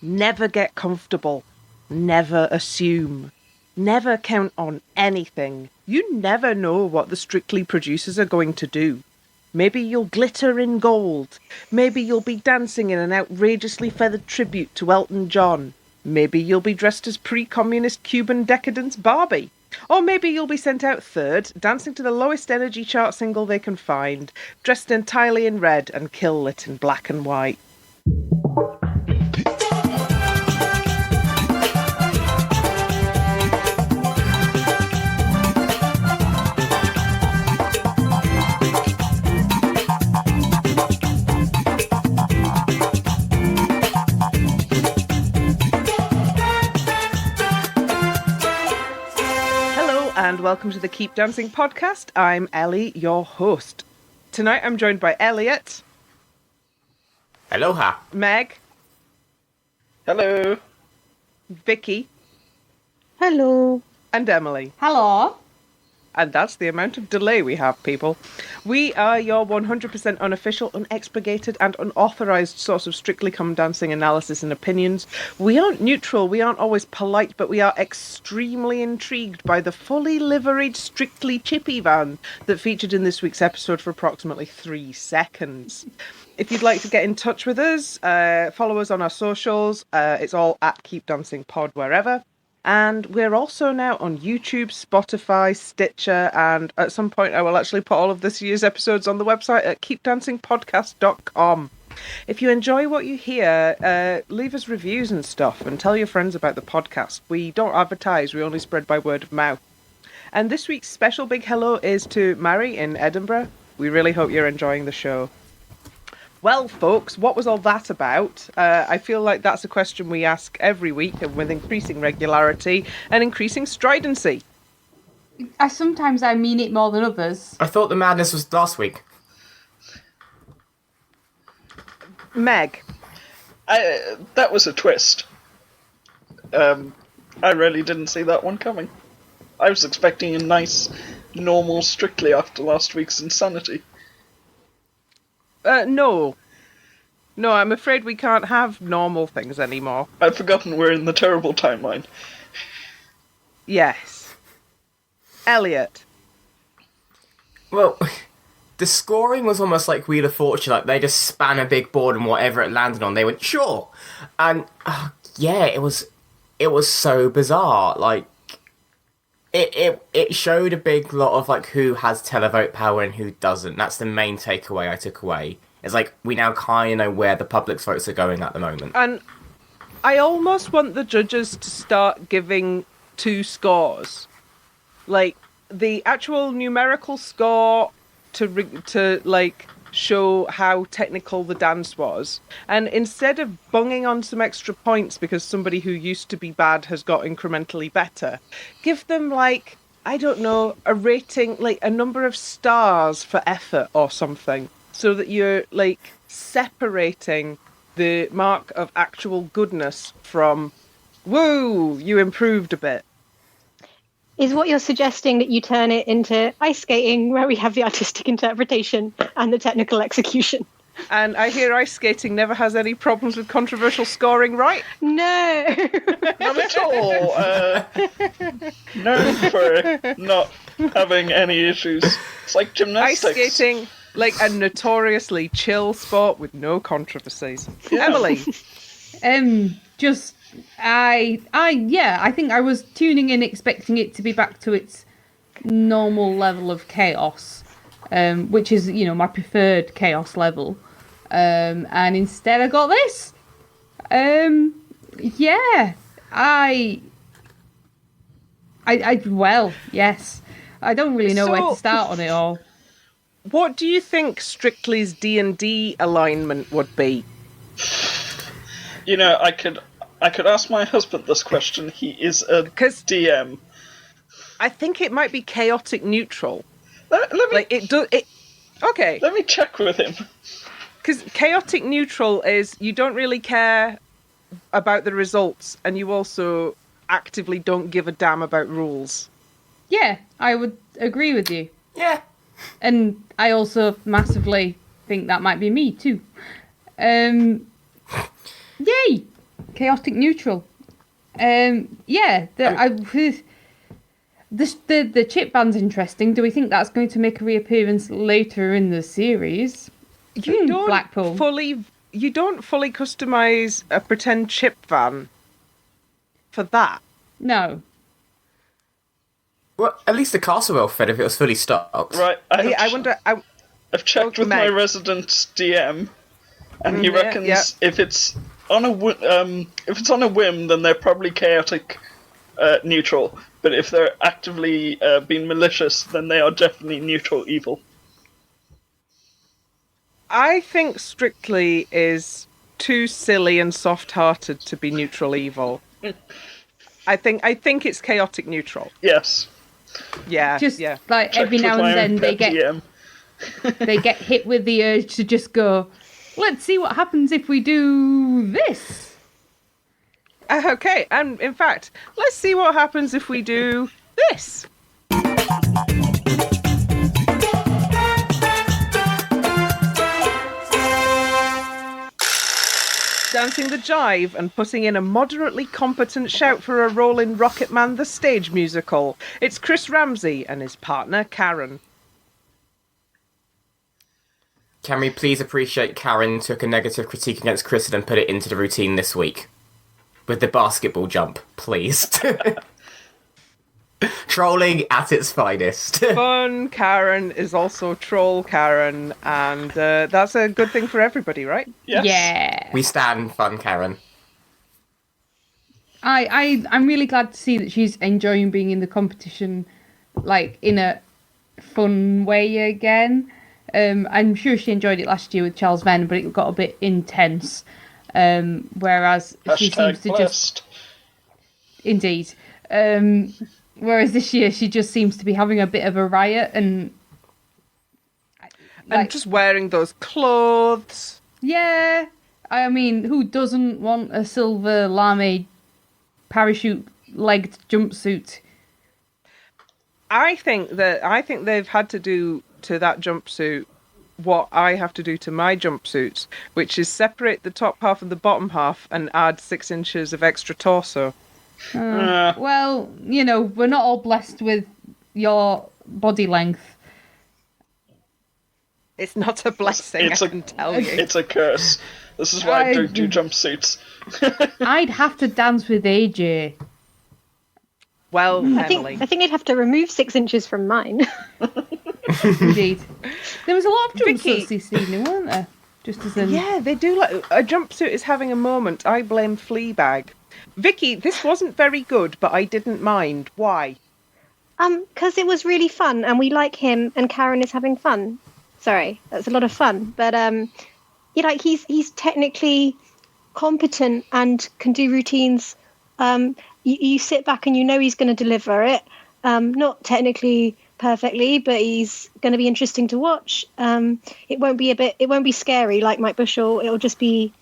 Never get comfortable. Never assume. Never count on anything. You never know what the Strictly producers are going to do. Maybe you'll glitter in gold. Maybe you'll be dancing in an outrageously feathered tribute to Elton John. Maybe you'll be dressed as pre-communist Cuban decadence Barbie. Or maybe you'll be sent out third, dancing to the lowest energy chart single they can find, dressed entirely in red and kill lit in black and white. And welcome to the Keep Dancing podcast. I'm Ellie, your host. Tonight I'm joined by Elliot. Aloha. Meg. Hello. Vikki. Hello. And Emily. Hello. And that's the amount of delay we have, people. We are your 100% unofficial, unexpurgated, and unauthorised source of Strictly Come Dancing analysis and opinions. We aren't neutral, we aren't always polite, but we are extremely intrigued by the fully liveried Strictly Chippy van that featured in this week's episode for approximately 3 seconds. If you'd like to get in touch with us, follow us on our socials. It's all at Keep Dancing Pod wherever. And we're also now on YouTube, Spotify, Stitcher, and at some point I will actually put all of this year's episodes on the website at keepdancingpodcast.com. If you enjoy what you hear, leave us reviews and stuff and tell your friends about the podcast. We don't advertise, we only spread by word of mouth. And this week's special big hello is to Mary in Edinburgh. We really hope you're enjoying the show. Well, folks, what was all that about? I feel like that's a question we ask every week and with increasing regularity and increasing stridency. Sometimes I mean it more than others. I thought the madness was last week. Meg. That was a twist. I really didn't see that one coming. I was expecting a nice, normal Strictly after last week's insanity. No. No, I'm afraid we can't have normal things anymore. I'd forgotten we're in the terrible timeline. Yes. Elliot. Well, the scoring was almost like Wheel of Fortune, like they just span a big board and whatever it landed on, they went, sure! And, yeah, it was so bizarre, like, It showed a big lot of, like, who has televote power and who doesn't. That's the main takeaway I took away. It's like, we now kind of know where the public's votes are going at the moment. And I almost want the judges to start giving 2 scores. Like, the actual numerical score to like, show how technical the dance was. And instead of bunging on some extra points because somebody who used to be bad has got incrementally better, give them, like, I don't know, a rating, like a number of stars for effort or something, so that you're, like, separating the mark of actual goodness from, woo, you improved a bit. Is what you're suggesting that you turn it into ice skating, where we have the artistic interpretation and the technical execution? And I hear ice skating never has any problems with controversial scoring, right? No. Not at all. Known for not having any issues. It's like gymnastics. Ice skating, like a notoriously chill sport with no controversies. Yeah. Emily? I think I was tuning in expecting it to be back to its normal level of chaos, which is, my preferred chaos level. And instead I got this. Yes. I don't really know where to start on it all. What do you think Strictly's D&D alignment would be? I could ask my husband this question. He is a DM. I think it might be chaotic neutral. Let me Okay. Let me check with him. Because chaotic neutral is you don't really care about the results, and you also actively don't give a damn about rules. Yeah, I would agree with you. Yeah. And I also massively think that might be me too. Yay! chaotic neutral. Yeah, the chip band's interesting. Do we think that's going to make a reappearance later in the series? You don't Blackpool. You don't fully customize a pretend chip van for that. No. Well, at least the castle will fit if it was fully stocked. Right, I've checked with my Meg. resident DM, and he Yeah, reckons yeah. if it's on a whim, then they're probably chaotic neutral. But if they're actively being malicious, then they are definitely neutral evil. I think Strictly is too silly and soft-hearted to be neutral evil. I think it's chaotic neutral. Yes. Yeah, Just yeah. like every Checked now with my and then own they pet get DM. they get hit with the urge to just go, let's see what happens if we do this. Okay, and in fact, let's see what happens if we do this. Dancing the jive and putting in a moderately competent shout for a role in Rocket Man the Stage musical. It's Chris Ramsey and his partner Karen. Can we please appreciate Karen took a negative critique against Chris and put it into the routine this week? With the basketball jump, please. Trolling at its finest. Fun Karen is also troll Karen, and that's a good thing for everybody, right? Yes. Yeah. We stand fun, Karen. I'm really glad to see that she's enjoying being in the competition, like, in a fun way again. I'm sure she enjoyed it last year with Charles Venn, but it got a bit intense. Whereas she seems to blessed. Indeed. Whereas this year she just seems to be having a bit of a riot and just wearing those clothes. yeah. I mean, who doesn't want a silver lame parachute-legged jumpsuit? I think they've had to do to that jumpsuit what I have to do to my jumpsuits, which is separate the top half and the bottom half and add 6 inches of extra torso. Well, you know, we're not all blessed with your body length. It's not a blessing, I can tell you. It's a curse. This is why I don't do jumpsuits. I'd have to dance with AJ. Well, I Emily. think they'd have to remove 6 inches from mine. Indeed. There was a lot of Vicky. jumpsuits this evening, weren't there? Just as in... Yeah, they do. Like a jumpsuit is having a moment. I blame Fleabag. Vicky, this wasn't very good, but I didn't mind. Why? Because it was really fun, and we like him, and Karen is having fun. Sorry, that's a lot of fun. But yeah, like he's technically competent and can do routines. You sit back and you know he's going to deliver it. Not technically perfectly, but he's going to be interesting to watch. It won't be scary like Mike Bushell. It'll just be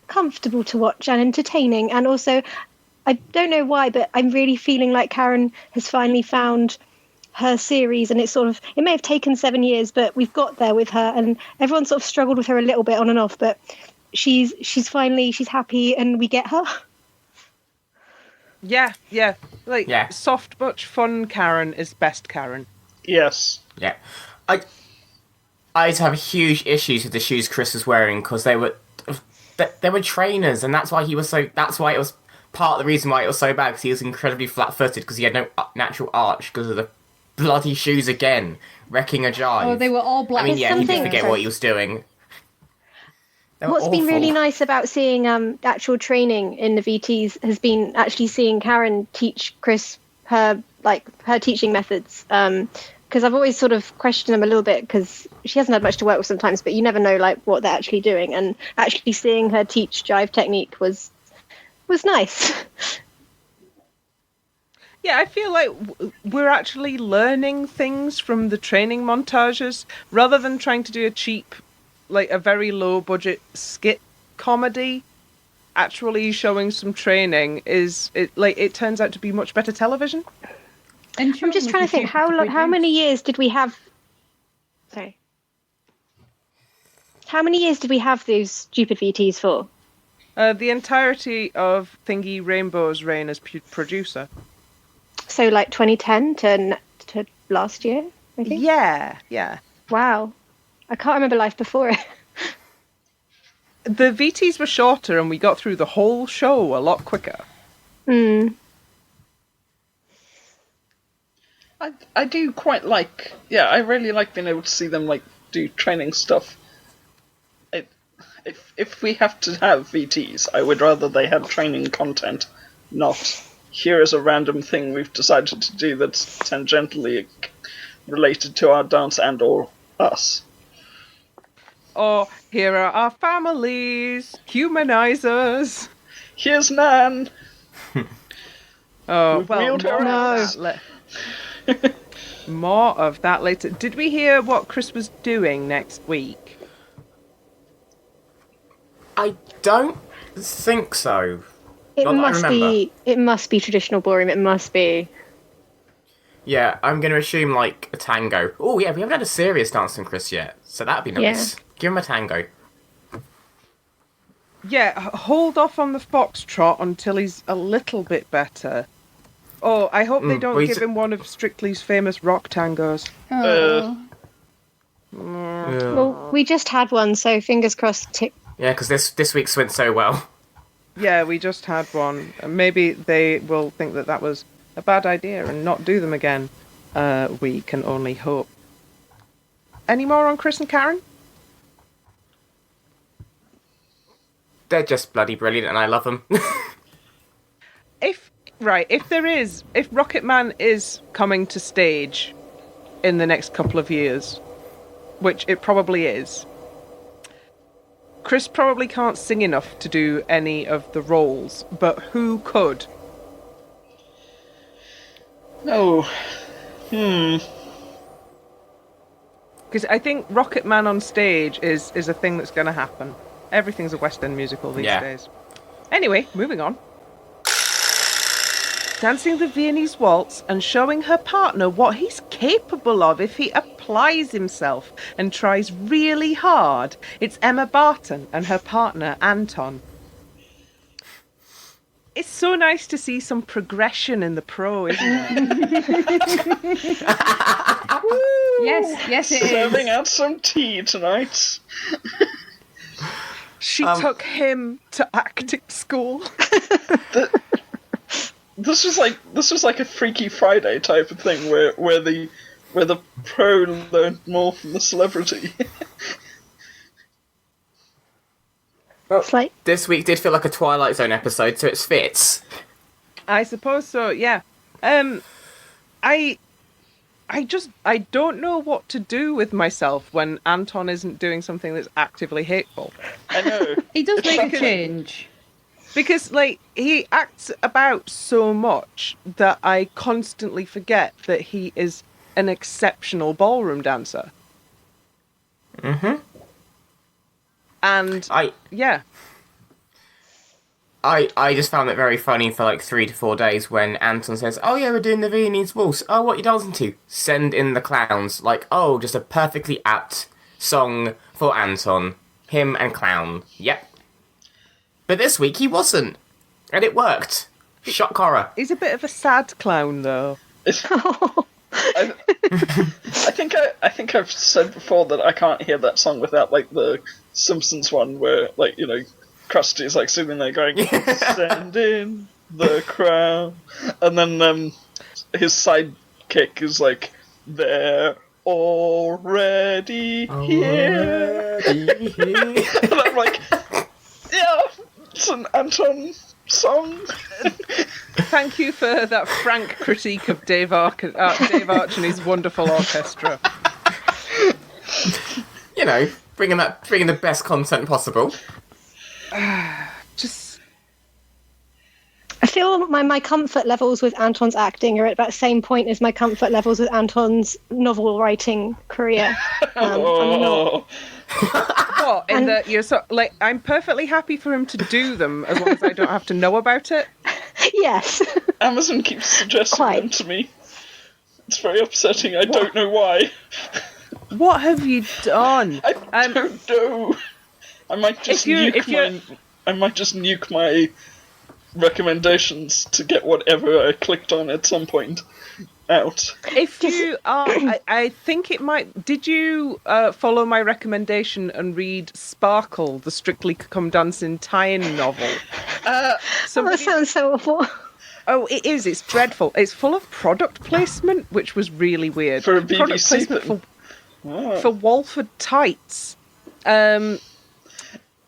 comfortable to watch and entertaining. And also, I don't know why, but I'm really feeling like Karen has finally found her series, and it may have taken 7 years, but we've got there with her, and everyone sort of struggled with her a little bit on and off, but she's happy and we get her. Yeah. Like, Yeah. soft but fun Karen is best Karen. Yes. Yeah. I'd have huge issues with the shoes Chris was wearing because they were trainers, and that's why it was part of the reason why it was so bad, because he was incredibly flat-footed because he had no natural arch because of the bloody shoes again, wrecking a jive. Oh, they were all black. I mean, yeah, he did something- forget what he was doing. They were What's been awful. really nice about seeing actual training in the VTs has been actually seeing Karen teach Chris her teaching methods. Because I've always sort of questioned them a little bit because she hasn't had much to work with sometimes, but you never know like what they're actually doing. And actually seeing her teach jive technique was nice. Yeah, I feel like we're actually learning things from the training montages rather than trying to do a very low budget skit comedy. Actually showing some training it turns out to be much better television. And I'm just trying to think how many years did we have? Sorry. How many years did we have those stupid VTs for? The entirety of Thingy Rainbow's reign as producer. So like 2010 to last year, I think. Yeah. Wow. I can't remember life before it. The VTs were shorter and we got through the whole show a lot quicker. Hmm. I do quite like. Yeah, I really like being able to see them like do training stuff. If we have to have VTs, I would rather they have training content, not here is a random thing we've decided to do that's tangentially related to our dance and or us. Or here are our families, humanizers. Here's Nan. Oh, We've well, wheeled her more, more of that later. Did we hear what Chris was doing next week? I don't think so. It Not that I must remember. be. It must be traditional ballroom. It must be. Yeah, I'm going to assume like a tango. Oh yeah, we haven't had a serious dance from Chris yet, so that'd be nice. Give him a tango. Yeah, hold off on the foxtrot until he's a little bit better. Oh, I hope they don't well, give him one of Strictly's famous rock tangos. Oh. Well, we just had one, so fingers crossed. Yeah, because this week's went so well. Yeah, we just had one. Maybe they will think that that was a bad idea and not do them again. We can only hope. Any more on Chris and Karen? They're just bloody brilliant, and I love them. If Rocket Man is coming to stage in the next couple of years, which it probably is, Chris probably can't sing enough to do any of the roles, but who could? Oh. Because I think Rocket Man on stage is a thing that's going to happen. Everything's a West End musical these days. Anyway, moving on. Dancing the Viennese waltz and showing her partner what he's capable of if he applies himself and tries really hard. It's Emma Barton and her partner Anton. It's so nice to see some progression in the pro, isn't it? Yes, it is. Serving out some tea tonight. She took him to acting school. This was like a Freaky Friday type of thing where the pro learned more from the celebrity. Well, It's like this week did feel like a Twilight Zone episode, so it fits. I suppose so, yeah. I don't know what to do with myself when Anton isn't doing something that's actively hateful. I know. He does make a change. Because, like, he acts about so much that I constantly forget that he is an exceptional ballroom dancer. Mm-hmm. And, yeah. I just found it very funny for like 3 to 4 days when Anton says, "Oh yeah, we're doing the Viennese waltz. Oh, what are you dancing to? Send in the clowns." Like, oh, just a perfectly apt song for Anton. Him and clown. Yep. But this week he wasn't. And it worked. Shock horror. He's a bit of a sad clown, though. I think I've said before that I can't hear that song without like the Simpsons one where like, you know, Krusty's like sitting there going, "Send in the crown," and then his sidekick is like, "They're already here," and I'm like, "Yeah, it's an Anton song." Thank you for that frank critique of Dave Arch and his wonderful orchestra. You know, bringing the best content possible. Just I feel my comfort levels with Anton's acting are at about the same point as my comfort levels with Anton's novel writing career. I'm not. what in that you're so like I'm perfectly happy for him to do them as long as I don't have to know about it. Yes. Amazon keeps suggesting Quite. them to me. It's very upsetting. I don't know why. What have you done? I don't know. I might just nuke I might just nuke my recommendations to get whatever I clicked on at some point out. If you are, I think it might. Did you follow my recommendation and read Sparkle, the Strictly Come Dancing tie-in novel? That sounds so awful. Oh, it is. It's dreadful. It's full of product placement, which was really weird. For a Product BBC placement thing. for Walford tights,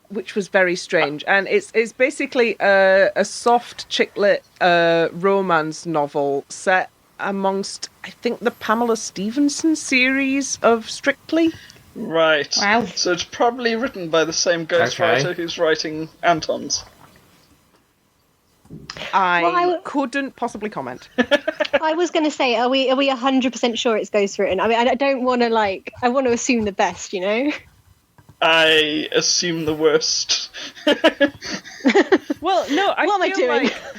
which was very strange. And it's basically a soft chick lit romance novel set amongst, I think, the Pamela Stevenson series of Strictly. Right. Wow. So it's probably written by the same ghostwriter who's writing Anton's. I couldn't possibly comment. I was going to say, are we 100% sure it's ghostwritten? I mean, I don't want to I want to assume the best, you know? I assume the worst. Well, no, I What am I feel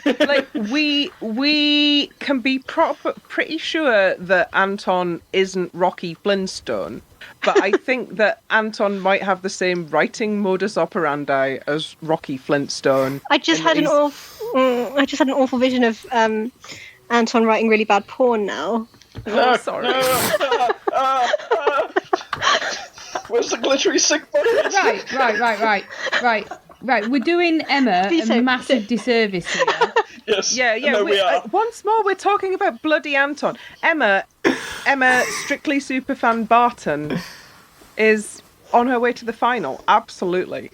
doing? like we can be pretty sure that Anton isn't Rocky Flintstone, but I think that Anton might have the same writing modus operandi as Rocky Flintstone. I just had an awful vision of Anton writing really bad porn now. Oh, sorry. Where's the glittery sick button? Right. We're doing Emma Be a safe, massive disservice here. Yes. Yeah. No, we are. Once more, we're talking about bloody Anton. Emma, Strictly Superfan Barton, is on her way to the final. Absolutely.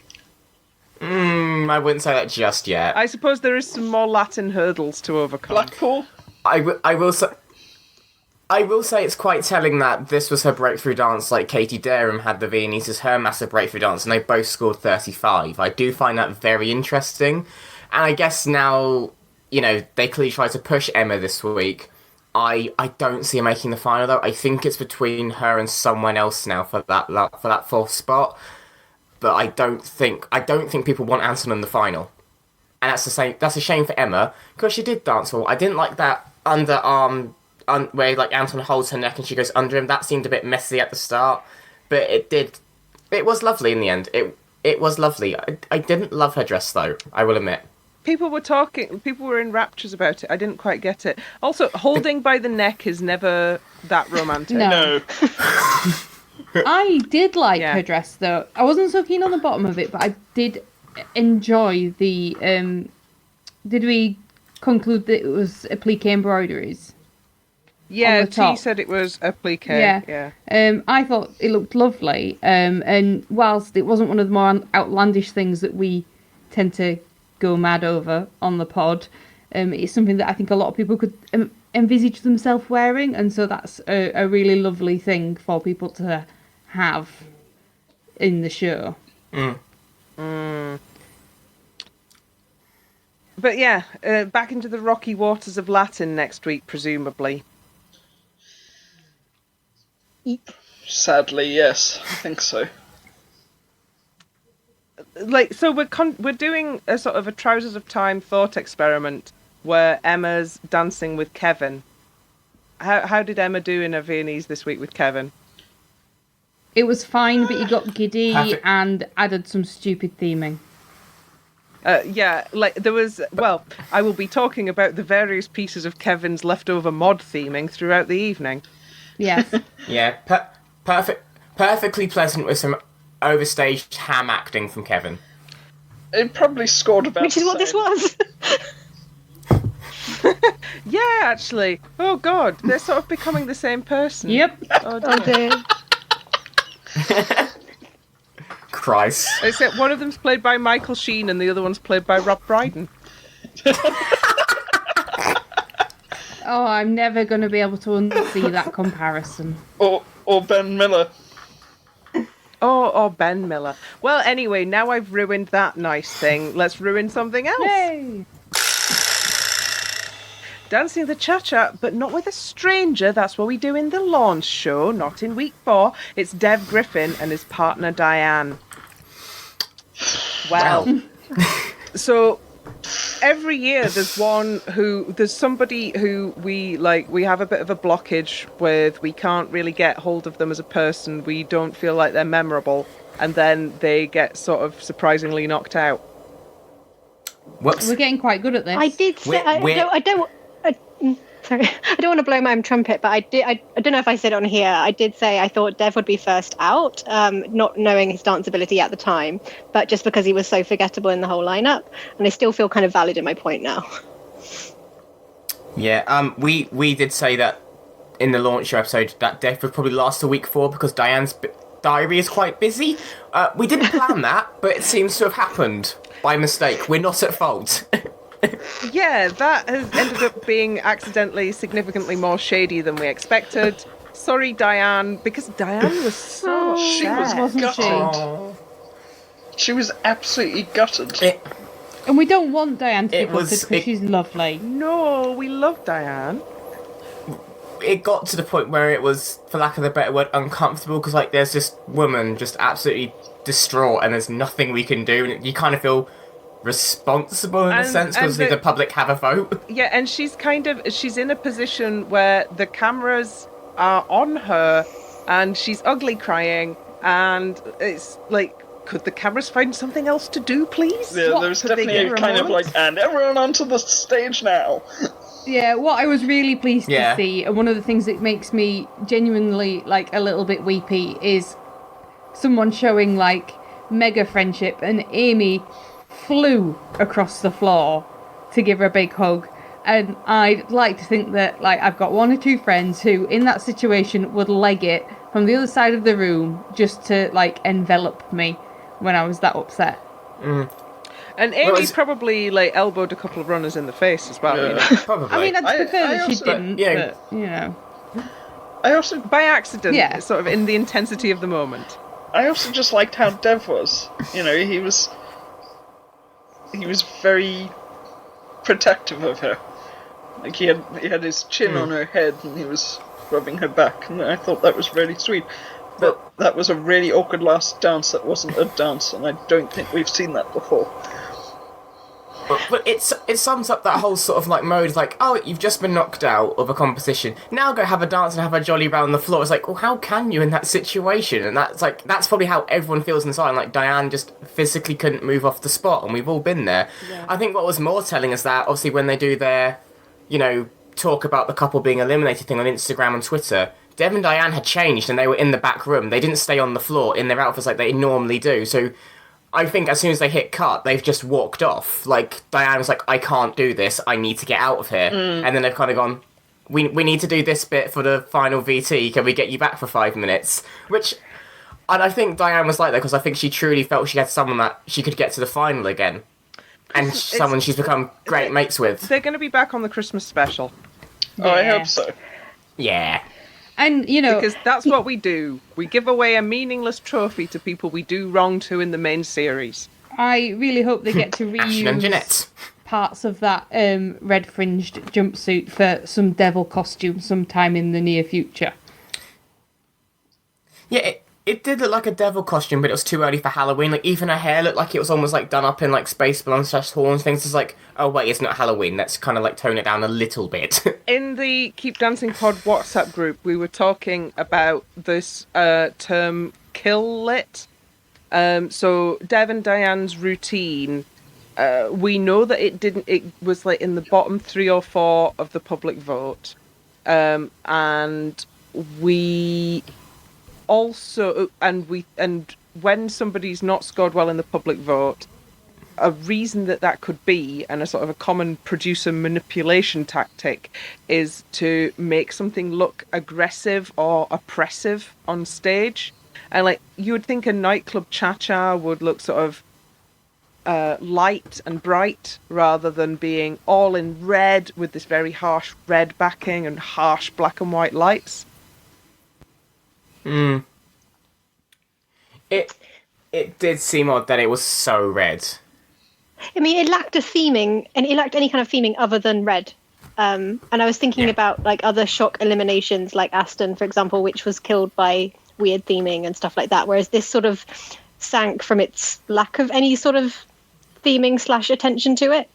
I wouldn't say that just yet. I suppose there is some more Latin hurdles to overcome. Blackpool? I will say it's quite telling that this was her breakthrough dance, like Katie Derham had the Viennese as her massive breakthrough dance, and they both scored 35. I do find that very interesting. And I guess now, they clearly try to push Emma this week. I don't see her making the final, though. I think it's between her and someone else now for that fourth spot. But I don't think people want Anton in the final. And that's a shame for Emma, because she did dance well. I didn't like that underarm where Anton holds her neck and she goes under him. That seemed a bit messy at the start, but it was lovely in the end. It was lovely. I didn't love her dress though, I will admit. People were in raptures about it. I didn't quite get it. Also, holding by the neck is never that romantic. No. I did like Yeah. her dress though. I wasn't so keen on the bottom of it, but I did enjoy the did we conclude that it was applique embroideries? Yeah, on the top. T said it was applique. Yeah. I thought it looked lovely. And whilst it wasn't one of the more outlandish things that we tend to go mad over on the pod, it's something that I think a lot of people could envisage themselves wearing, and so that's a really lovely thing for people to have in the show. But yeah, back into the rocky waters of Latin next week, presumably. Sadly, yes. I think so. So we're doing a sort of a Trousers of Time thought experiment where Emma's dancing with Kevin. How did Emma do in her Viennese this week with Kevin? It was fine, but he got giddy Perfect. and added some stupid theming. There was. Well, I will be talking about the various pieces of Kevin's leftover mod theming throughout the evening. Yes. Yeah, perfectly pleasant with some overstaged ham acting from Kevin. It probably scored about Which is the what this same. was. Yeah, actually. Oh God, they're sort of becoming the same person. Yep. Oh, Oh dear. dear. Christ. Except one of them's played by Michael Sheen and the other one's played by Rob Brydon. Oh, I'm never going to be able to unsee that comparison. Or Ben Miller. Or Ben Miller. Well, anyway, now I've ruined that nice thing. Let's ruin something else. Yay! Dancing the Cha-Cha, but not with a stranger. That's what we do in the launch show, not in week 4. It's Dev Griffin and his partner Dianne. Well, so every year there's somebody who we have a bit of a blockage with. We can't really get hold of them as a person. We don't feel like they're memorable, and then they get sort of surprisingly knocked out. Whoops. We're getting quite good at this. I did say sorry, I don't want to blow my own trumpet, but I don't know if I said it on here. I did say I thought Dev would be first out, not knowing his dance ability at the time, but just because he was so forgettable in the whole lineup, and I still feel kind of valid in my point now. Yeah, we did say that in the launch show episode that Dev would probably last a week 4 because Diane's diary is quite busy. We didn't plan that, but it seems to have happened by mistake. We're not at fault. Yeah, that has ended up being accidentally significantly more shady than we expected. Sorry, Diane, because Diane was so She was sad. wasn't gutted. she? Oh. She was absolutely gutted. And we don't want Diane to be It was- gutted because she's lovely. No, we love Diane. It got to the point where it was, for lack of a better word, uncomfortable because like there's this woman just absolutely distraught and there's nothing we can do, and you kind of feel responsible in a And- sense because and the public have a vote. Yeah, and she's in a position where the cameras are on her and she's ugly crying, and it's like, could the cameras find something else to do, please? Yeah, What, there was could they definitely give a her kind of moment? like, and everyone onto the stage now. Yeah, what I was really pleased Yeah. to see, and one of the things that makes me genuinely like a little bit weepy, is someone showing like mega friendship, and Amy flew across the floor to give her a big hug. And I'd like to think that like I've got one or two friends who in that situation would leg it from the other side of the room just to like envelop me when I was that upset. And Amy Well, it's- probably like elbowed a couple of runners in the face as well. Yeah. You know? Probably. I mean, I'd I- prefer I that she also- didn't, Yeah. but you know. I also By accident, Yeah. sort of in the intensity of the moment. just liked how Dev was. You know, he was very protective of her. Like he had his chin on her head and he was rubbing her back, and I thought that was really sweet. But that was a really awkward last dance that wasn't a dance, and I don't think we've seen that before. But it sums up that whole sort of like mode, like, oh, you've just been knocked out of a competition. Now go have a dance and have a jolly round the floor. It's like, well, how can you in that situation? And that's probably how everyone feels inside. Like Diane just physically couldn't move off the spot, and we've all been there. Yeah. I think what was more telling is that obviously when they do their, talk about the couple being eliminated thing on Instagram and Twitter, Dev and Diane had changed and they were in the back room. They didn't stay on the floor in their outfits like they normally do. So I think as soon as they hit cut, they've just walked off. Like, Diane was like, I can't do this, I need to get out of here. And then they've kind of gone, we need to do this bit for the final VT, can we get you back for 5 minutes? And I think Diane was like that because I think she truly felt she had someone that she could get to the final again. And someone she's become great mates with. They're going to be back on the Christmas special. Oh, I Yeah. hope so. Yeah. And you know, Because that's what we do. We give away a meaningless trophy to people we do wrong to in the main series. I really hope they get to Ashton and reuse Jeanette. parts of that red fringed jumpsuit for some devil costume sometime in the near future. Yeah, it did look like a devil costume, but it was too early for Halloween. Like, even her hair looked like it was almost like done up in like space balloons / horns things. It's like, oh wait, it's not Halloween. Let's kind of like tone it down a little bit. In the Keep Dancing Pod WhatsApp group, we were talking about this term kill lit. So Dev and Diane's routine, we know that it was like in the bottom 3 or 4 of the public vote. And we also, and when somebody's not scored well in the public vote, a reason that could be, and a sort of a common producer manipulation tactic, is to make something look aggressive or oppressive on stage. And like, you would think a nightclub cha-cha would look sort of light and bright rather than being all in red with this very harsh red backing and harsh black and white lights. It did seem odd that it was so red. I mean, it lacked a theming, and it lacked any kind of theming other than red. And I was thinking about like other shock eliminations, like Aston, for example, which was killed by weird theming and stuff like that. Whereas this sort of sank from its lack of any sort of theming / attention to it.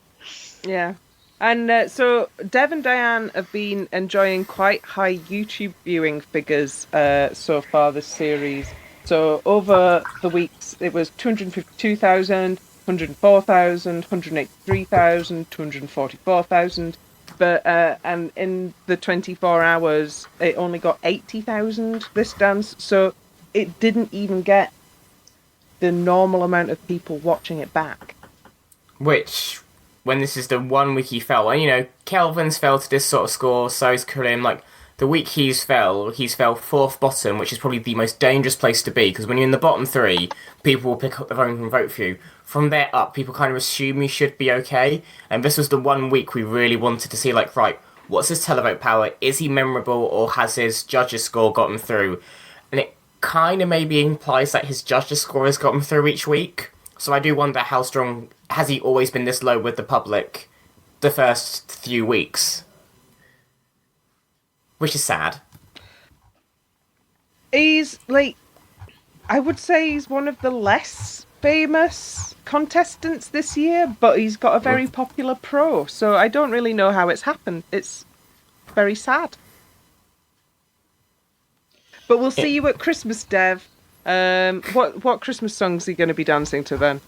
Yeah. And so Dev and Diane have been enjoying quite high YouTube viewing figures so far this series. So over the weeks, it was 252,000, 104,000, 183,000, 244,000. But and in the 24 hours, it only got 80,000, this dance. So it didn't even get the normal amount of people watching it back. Which, when this is the 1 week he fell, and you know, Kelvin's fell to this sort of score, so's Karim. Like, the week he's fell 4th bottom, which is probably the most dangerous place to be, because when you're in the bottom 3, people will pick up the phone and vote for you. From there up, people kind of assume you should be okay, and this was the 1 week we really wanted to see, like, right, what's his televote power? Is he memorable, or has his judges' score gotten through? And it kind of maybe implies that his judges' score has gotten through each week. So I do wonder how strong has he always been this low with the public the first few weeks, which is sad. He's like, I would say he's one of the less famous contestants this year, but he's got a very popular pro. So I don't really know how it's happened. It's very sad. But we'll see you at Christmas, Dev. What Christmas songs are you going to be dancing to then?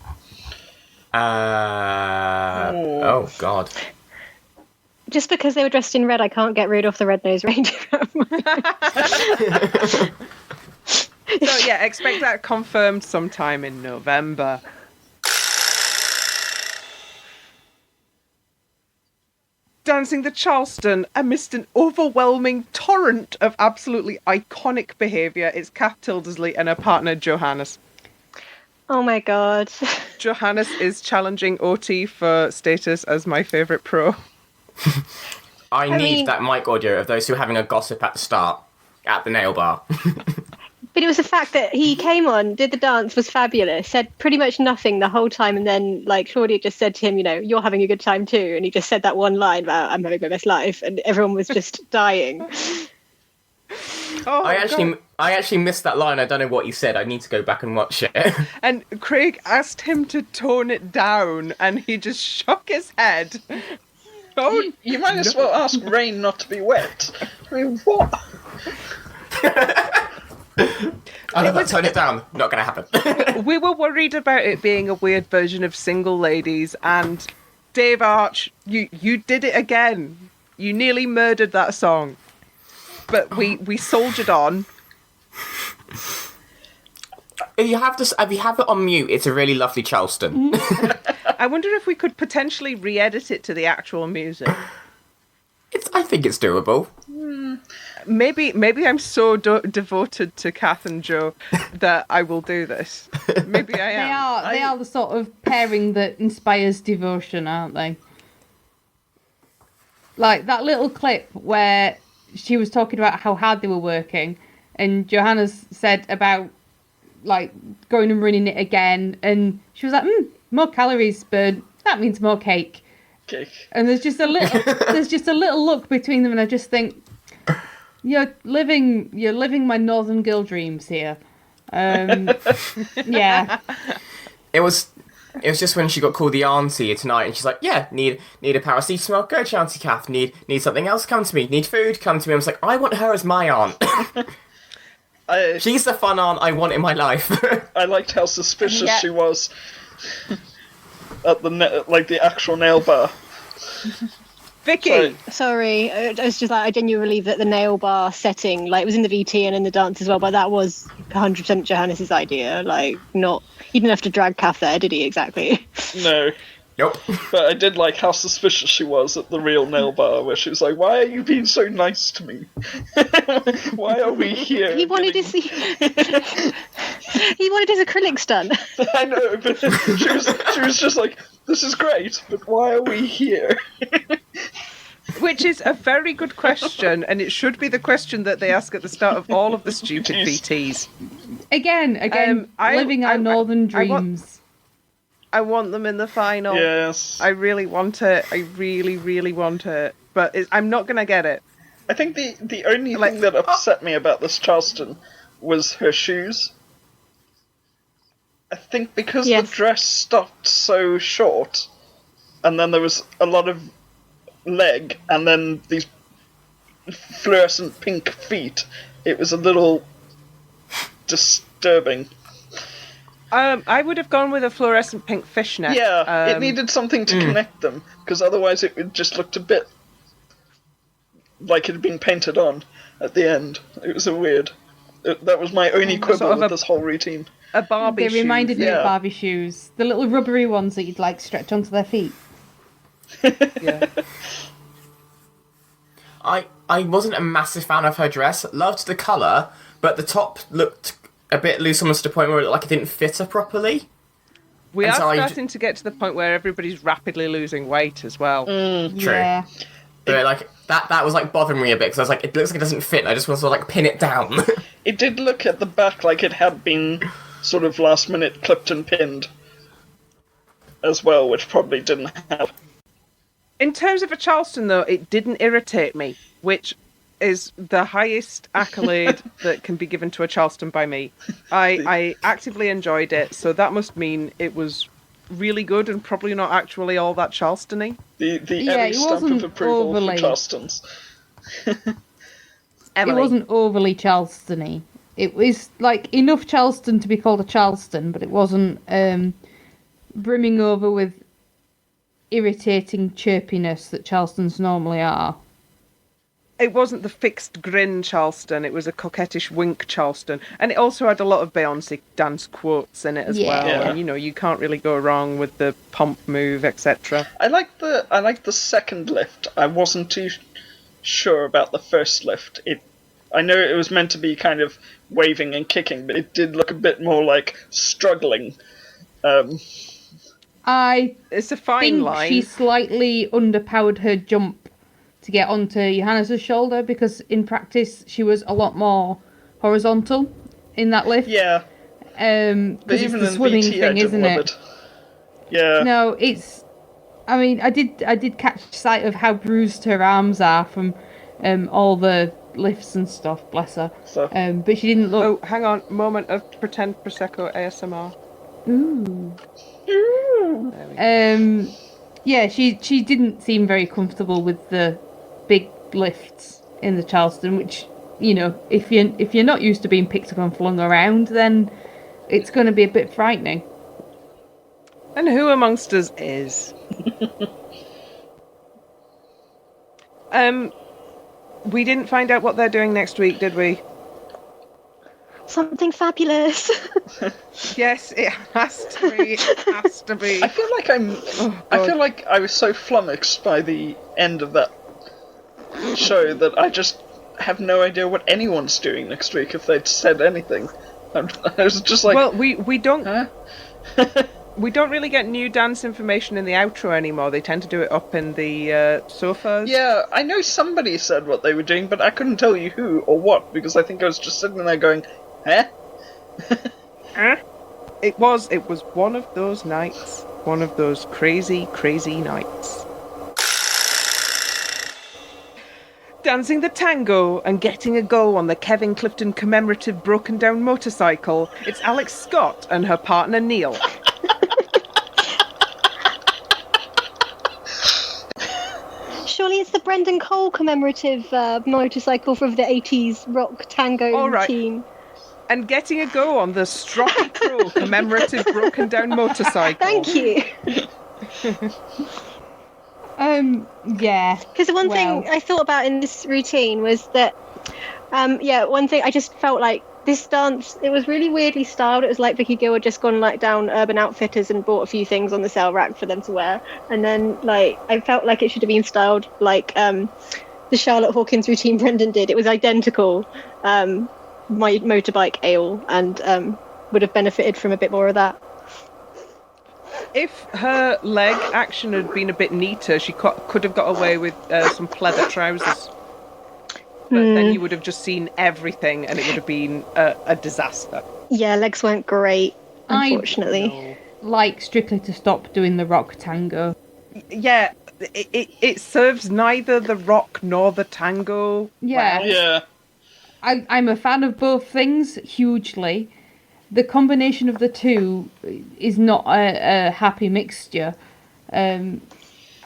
Oh God. Just because they were dressed in red, I can't get Rudolph the Red-Nosed Reindeer. So yeah, expect that confirmed sometime in November. Dancing the Charleston amidst an overwhelming torrent of absolutely iconic behaviour. It's Kath Tildesley and her partner Johannes. Oh my god. Johannes is challenging OT for status as my favourite pro. I need that mic audio of those two having a gossip at the start, at the nail bar. But it was the fact that he came on, did the dance, was fabulous, said pretty much nothing the whole time, and then, like, Claudia just said to him, you know, you're having a good time too, and he just said that one line about, I'm having my best life, and everyone was just dying. Oh, I actually missed that line. I don't know what he said. I need to go back and watch it. And Craig asked him to tone it down, and he just shook his head. Oh, You might as well ask rain not to be wet. I mean, what? I love that. Tone it down. Not going to happen. we were worried about it being a weird version of Single Ladies, and Dave Arch, you did it again. You nearly murdered that song. But we soldiered on. If you have it on mute, it's a really lovely Charleston. I wonder if we could potentially re-edit it to the actual music. I think it's doable. Maybe I'm so devoted to Kath and Joe that I will do this. Maybe I am. They are the sort of pairing that inspires devotion, aren't they? Like that little clip where she was talking about how hard they were working, and Johannes said about like going and running it again, and she was like, more calories burned, that means more cake. And there's just a little look between them, and I just think you're living my Northern Girl dreams here. Yeah. It was just when she got called the auntie tonight, and she's like, yeah, need a paracetamol, go to Auntie Kath, need something else, come to me, need food, come to me. I was like, I want her as my aunt. She's the fun aunt I want in my life. I liked how suspicious she was at the actual nail bar. Vicky! Sorry, I was just like, I genuinely believe that the nail bar setting, like, it was in the VT and in the dance as well, but that was 100% Johannes' idea. Like, he didn't have to drag Kath there, did he, exactly? No. Nope. But I did like how suspicious she was at the real nail bar, where she was like, why are you being so nice to me? Why are we here? He wanted his acrylic stunt. I know, but she was just like, this is great, but why are we here? Which is a very good question, and it should be the question that they ask at the start of all of the stupid VTs. Again, living our northern dreams. I want them in the final. Yes. I really want it. I really, really want it. But I'm not going to get it. I think the only thing that upset me about this Charleston was her shoes. I think because the dress stopped so short, and then there was a lot of leg, and then these fluorescent pink feet, it was a little disturbing. I would have gone with a fluorescent pink fishnet. Yeah, it needed something to connect them, because otherwise it would just looked a bit like it had been painted on at the end. It was a weird... that was my only quibble sort of with this whole routine. A Barbie They reminded me yeah. of Barbie shoes. The little rubbery ones that you'd like stretch onto their feet. Yeah. I wasn't a massive fan of her dress. Loved the colour, but the top looked a bit loose, almost to the point where it looked like it didn't fit her properly. We And are so starting to get to the point where everybody's rapidly losing weight as well. True. Yeah. But like that was like bothering me a bit because I was like, it looks like it doesn't fit. And I just want to sort of like pin it down. It did look at the back like it had been sort of last minute clipped and pinned as well, which probably didn't have. In terms of a Charleston, though, it didn't irritate me, which is the highest accolade that can be given to a Charleston by me. I actively enjoyed it, so that must mean it was really good and probably not actually all that Charleston-y. The Yeah, Ellie it stamp of wasn't approval overly- for Charlestons. Emily. It wasn't overly Charleston-y. It was like enough Charleston to be called a Charleston, but it wasn't brimming over with irritating chirpiness that Charlestons normally are. It wasn't the fixed grin Charleston, it was a coquettish wink Charleston. And it also had a lot of Beyonce dance quotes in it as well. Yeah. And, you can't really go wrong with the pump move, etc. I liked the second lift. I wasn't too sure about the first lift. I know it was meant to be kind of waving and kicking, but it did look a bit more like struggling. I It's a fine think line. she slightly underpowered her jump to get onto Johannes' shoulder because in practice she was a lot more horizontal in that lift. Yeah, Because but it's even the in swimming VT, I thing, didn't isn't love it? it. Yeah. No, it's. I mean, I did catch sight of how bruised her arms are from all the lifts and stuff. Bless her. So- But she didn't look. Oh, hang on. Moment of pretend Prosecco ASMR. Ooh. Yeah, she didn't seem very comfortable with the big lifts in the Charleston, which, if you're not used to being picked up and flung around, then it's going to be a bit frightening. And who amongst us is? We didn't find out what they're doing next week, did we? Something fabulous. Yes, it has to be. It has to be. I feel like I feel like I was so flummoxed by the end of that show that I just have no idea what anyone's doing next week if they'd said anything. I was just like, Well, we don't huh? we don't really get new dance information in the outro anymore. They tend to do it up in the sofas. Yeah, I know somebody said what they were doing, but I couldn't tell you who or what because I think I was just sitting there going, huh? It was one of those nights. One of those crazy, crazy nights. Dancing the tango and getting a go on the Kevin Clifton commemorative broken down motorcycle, it's Alex Scott and her partner Neil. Surely it's the Brendan Cole commemorative motorcycle from the 80s rock tango All right. routine. And getting a go on the Stroppy Crow commemorative broken down motorcycle. Thank you. Yeah. Because the one thing I thought about in this routine was that, one thing I just felt like this dance, it was really weirdly styled. It was like Vicky Gill had just gone down Urban Outfitters and bought a few things on the sale rack for them to wear. And then I felt like it should have been styled like the Charlotte Hawkins routine Brendan did. It was identical. My motorbike ale and would have benefited from a bit more of that. If her leg action had been a bit neater, she could have got away with some pleather trousers. But then you would have just seen everything and it would have been a disaster. Yeah, legs weren't great, unfortunately. Like Strictly to stop doing the rock tango. Yeah, it serves neither the rock nor the tango. Yeah. well. Yeah. I'm a fan of both things hugely. The combination of the two is not a happy mixture.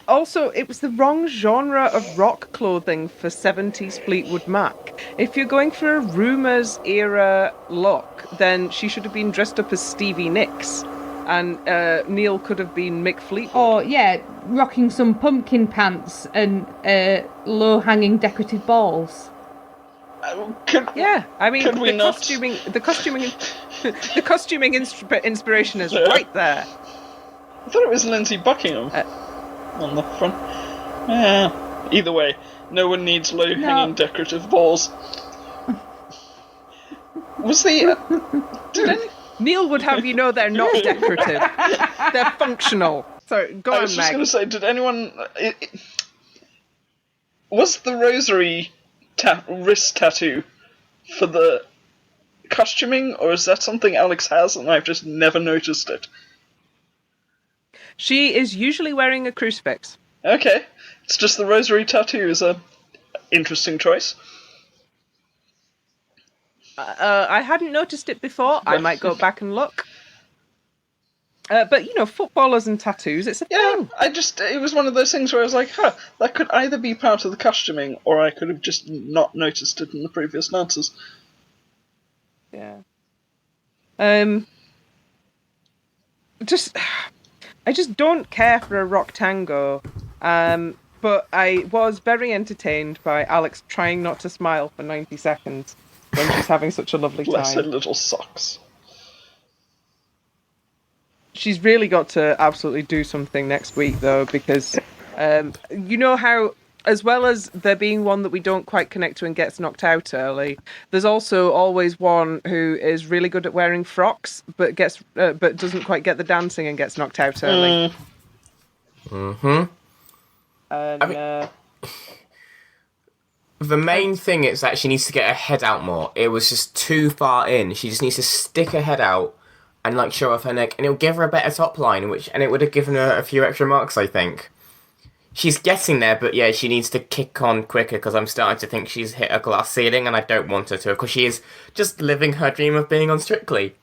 Also, it was the wrong genre of rock clothing for 70s Fleetwood Mac. If you're going for a Rumours era look, then she should have been dressed up as Stevie Nicks. And Neil could have been Mick Fleetwood. Or, yeah, rocking some pumpkin pants and low-hanging decorative balls. Yeah, I mean, could we the not? costuming inspiration is right there. I thought it was Lindsay Buckingham on the front. Yeah. Either way, no one needs low-hanging decorative balls. Was the... did any... Neil would have you know they're not decorative. They're functional. So, go on, I was just Meg. going to say, did anyone... was the rosary wrist tattoo for the costuming, or is that something Alex has and I've just never noticed it? She is usually wearing a crucifix. Okay. It's just the rosary tattoo is a interesting choice. I hadn't noticed it before. I might go back and look. But, footballers and tattoos, it's a thing. It was one of those things where I was like, that could either be part of the costuming, or I could have just not noticed it in the previous answers. Yeah. I just don't care for a rock tango. But I was very entertained by Alex trying not to smile for 90 seconds when she's having such a lovely Bless her time. little socks. She's really got to absolutely do something next week, though, because you know how, as well as there being one that we don't quite connect to and gets knocked out early, there's also always one who is really good at wearing frocks, but doesn't quite get the dancing and gets knocked out early. Mm-hmm. And, the main thing is that she needs to get her head out more. It was just too far in. She just needs to stick her head out and show off her neck, and it'll give her a better top line, and it would have given her a few extra marks, I think. She's getting there, but yeah, she needs to kick on quicker, because I'm starting to think she's hit a glass ceiling, and I don't want her to, because she is just living her dream of being on Strictly.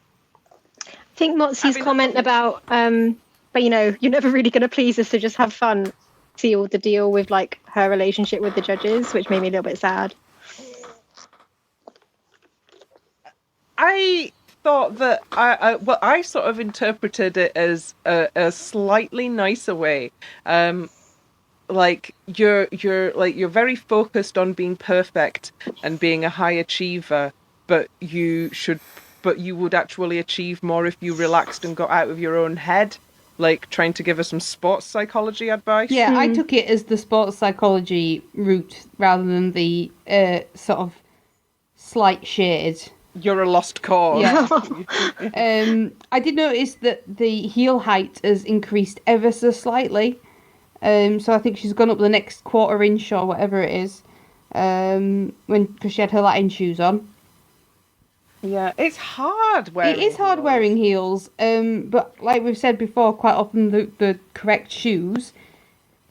I think Motsy's comment about, but you're never really going to please us, so just have fun, sealed the deal with her relationship with the judges, which made me a little bit sad. I thought that I sort of interpreted it as a slightly nicer way. You're very focused on being perfect and being a high achiever, but you would actually achieve more if you relaxed and got out of your own head. Trying to give us some sports psychology advice. Yeah, I took it as the sports psychology route rather than the sort of slight shade. You're a lost cause. Yeah. I did notice that the heel height has increased ever so slightly. So I think she's gone up the next quarter inch or whatever it is. Because she had her Latin shoes on. Yeah, it's hard wearing. It is hard wearing heels. But like we've said before, quite often the correct shoes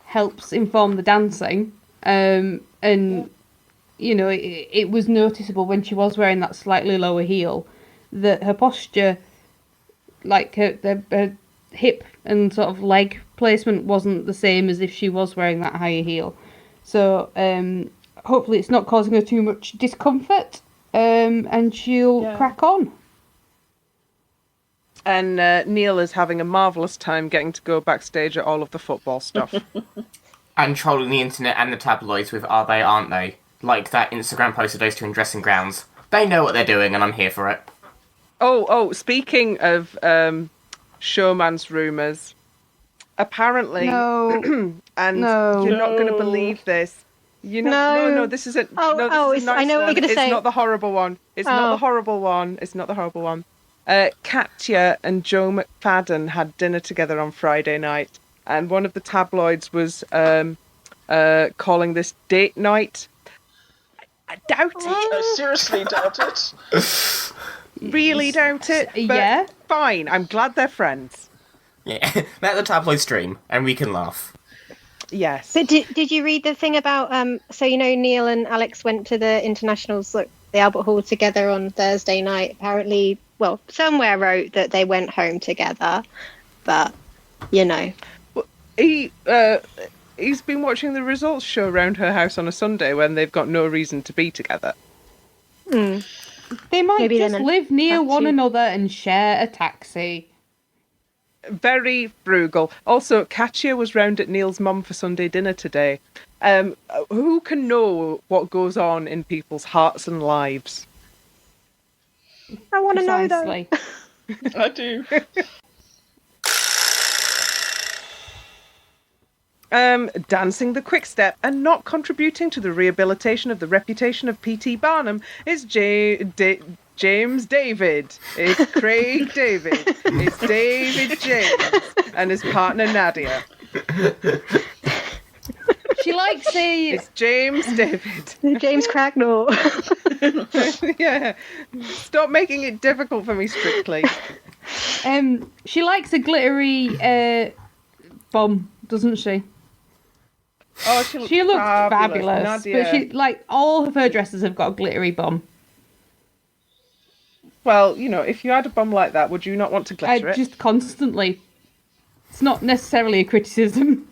helps inform the dancing. And it was noticeable when she was wearing that slightly lower heel that her posture, her hip and sort of leg placement wasn't the same as if she was wearing that higher heel. So hopefully it's not causing her too much discomfort. And she'll crack on. And Neil is having a marvellous time getting to go backstage at all of the football stuff. And trolling the internet and the tabloids with are they, aren't they? Like that Instagram post of those two in dressing gowns. They know what they're doing and I'm here for it. Oh, speaking of showman's rumours, apparently... No. and No. you're not going to believe this. No, this isn't. This is a nice I know what one. you're going to say. It's not the horrible one. It's not the horrible one. It's not the horrible one. Katya and Joe McFadden had dinner together on Friday night, and one of the tabloids was calling this date night. I doubt it. I seriously doubt it. Really doubt it. But Yeah. fine. I'm glad they're friends. Yeah, let the tabloids stream and we can laugh. Yes. But did you read the thing about Neil and Alex went to the internationals at the Albert Hall together on Thursday night? Apparently, somewhere wrote that they went home together, but He he's been watching the results show around her house on a Sunday when they've got no reason to be together. They might Maybe just they're live near meant one to. another and share a taxi. Very frugal. Also, Katya was round at Neil's mum for Sunday dinner today. Who can know what goes on in people's hearts and lives? I want to know though. Precisely. I do. Dancing the quick step and not contributing to the rehabilitation of the reputation of P.T. Barnum is James David. It's Craig David. It's David James and his partner Nadia. She likes a It's James David. James Cracknell. Yeah. Stop making it difficult for me, Strictly. she likes a glittery bomb, doesn't she? Oh, She looks fabulous, Nadia. but she like all of her dresses have got a glittery bomb. Well, you know, if you had a bum like that, would you not want to glitter it? Just constantly. It's not necessarily a criticism.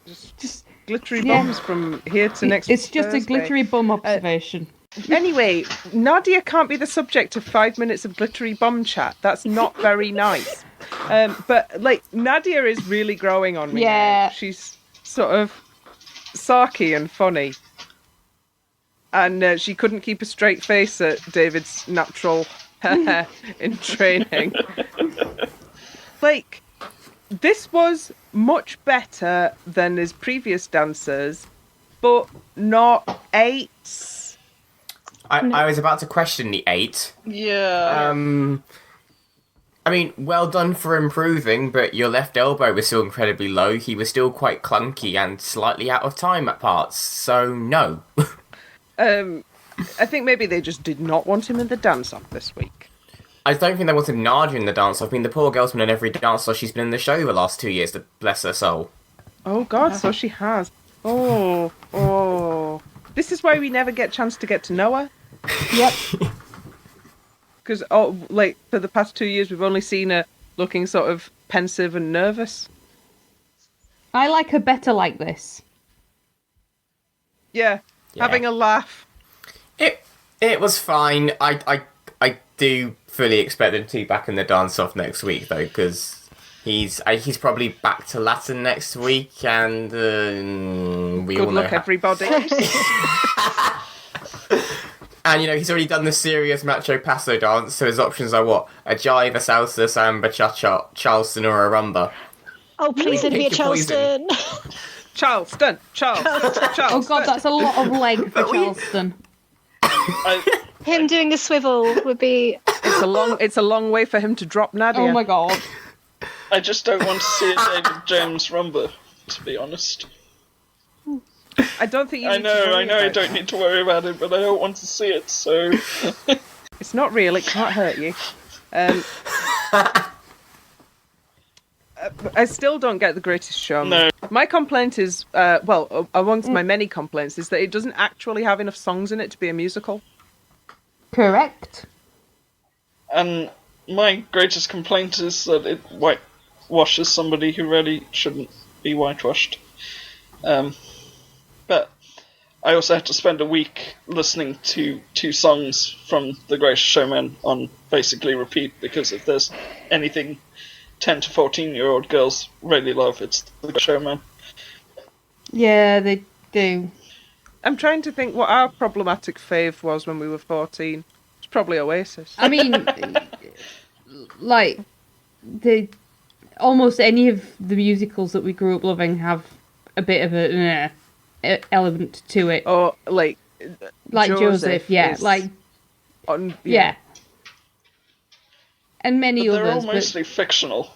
Just glittery Yeah. bums from here to next It's just a Thursday. glittery bum observation. Anyway, Nadia can't be the subject of 5 minutes of glittery bum chat. That's not very nice. But, like, Nadia is really growing on me now. Yeah. She's sort of sarky and funny. And she couldn't keep a straight face at David's natural hair in training. Like, this was much better than his previous dancers, but not 8s. I was about to question the 8. Yeah. I mean, well done for improving, but your left elbow was still incredibly low. He was still quite clunky and slightly out of time at parts, so no. I think maybe they just did not want him in the dance-off this week. I don't think they wanted Nadia in the dance-off. I mean, the poor girl's been in every dance-off she's been in the show the last 2 years, bless her soul. Oh God, so she has. Oh. This is why we never get a chance to get to know her. Yep. Because, like, for the past 2 years, we've only seen her looking sort of pensive and nervous. I like her better like this. Yeah, having a laugh. It was fine. I do fully expect them to be back in the dance-off next week, though, because he's probably back to Latin next week, and we Good all know luck, everybody. And, you know, he's already done the serious macho paso dance, so his options are what? A jive, a salsa, samba, cha-cha, Charleston, or a rumba. Oh, please let it be a Pick your poison. Charleston. Charleston. Oh God, that's a lot of leg for Charleston. Him doing the swivel would be. It's a long way for him to drop Nadia. Oh my God. I just don't want to see a David James rumba, to be honest. I don't think you I need to worry know, I about don't that. need to worry about it, but I don't want to see it, so... It's not real, it can't hurt you. I still don't get The Greatest Showman. No. My complaint is, amongst my many complaints, is that it doesn't actually have enough songs in it to be a musical. Correct. And my greatest complaint is that it whitewashes somebody who really shouldn't be whitewashed. But I also had to spend a week listening to 2 songs from The Greatest Showman on basically repeat, because if there's anything 10 to 14-year-old girls really love, it's The Greatest Showman. Yeah, they do. I'm trying to think what our problematic fave was when we were 14. It's probably Oasis. I mean, like, almost any of the musicals that we grew up loving have a bit of a element to it. Or, like Joseph, yeah. is Like, yeah. And many But they're others. all mostly fictional.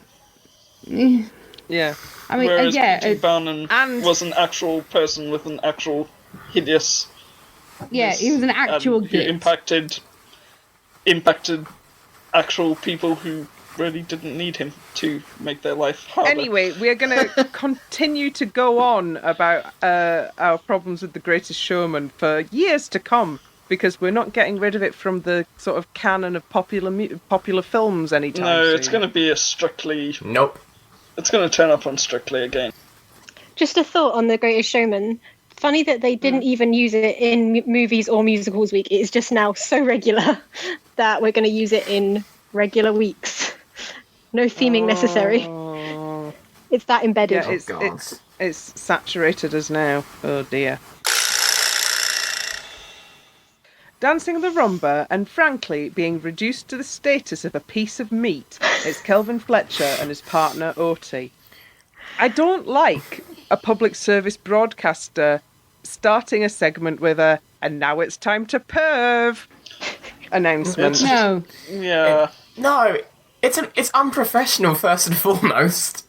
Yeah. I mean, Whereas P.T. yeah. Barnum and- was an actual person with an actual hideous... Yeah, he was an actual who git. impacted actual people who really didn't need him to make their life harder. Anyway, we're going to continue to go on about our problems with The Greatest Showman for years to come, because we're not getting rid of it from the sort of canon of popular films anytime No, soon. it's going to be a Strictly... Nope. It's going to turn up on Strictly again. Just a thought on The Greatest Showman. Funny that they didn't even use it in movies or musicals week. It is just now so regular that we're going to use it in regular weeks. No theming necessary. It's that embedded. Yeah, it's saturated as now. Oh dear. Dancing the rumba and frankly being reduced to the status of a piece of meat is Kelvin Fletcher and his partner Oti. I don't like a public service broadcaster starting a segment with a "and now it's time to perv" announcement. No. Yeah. No, it's unprofessional first and foremost.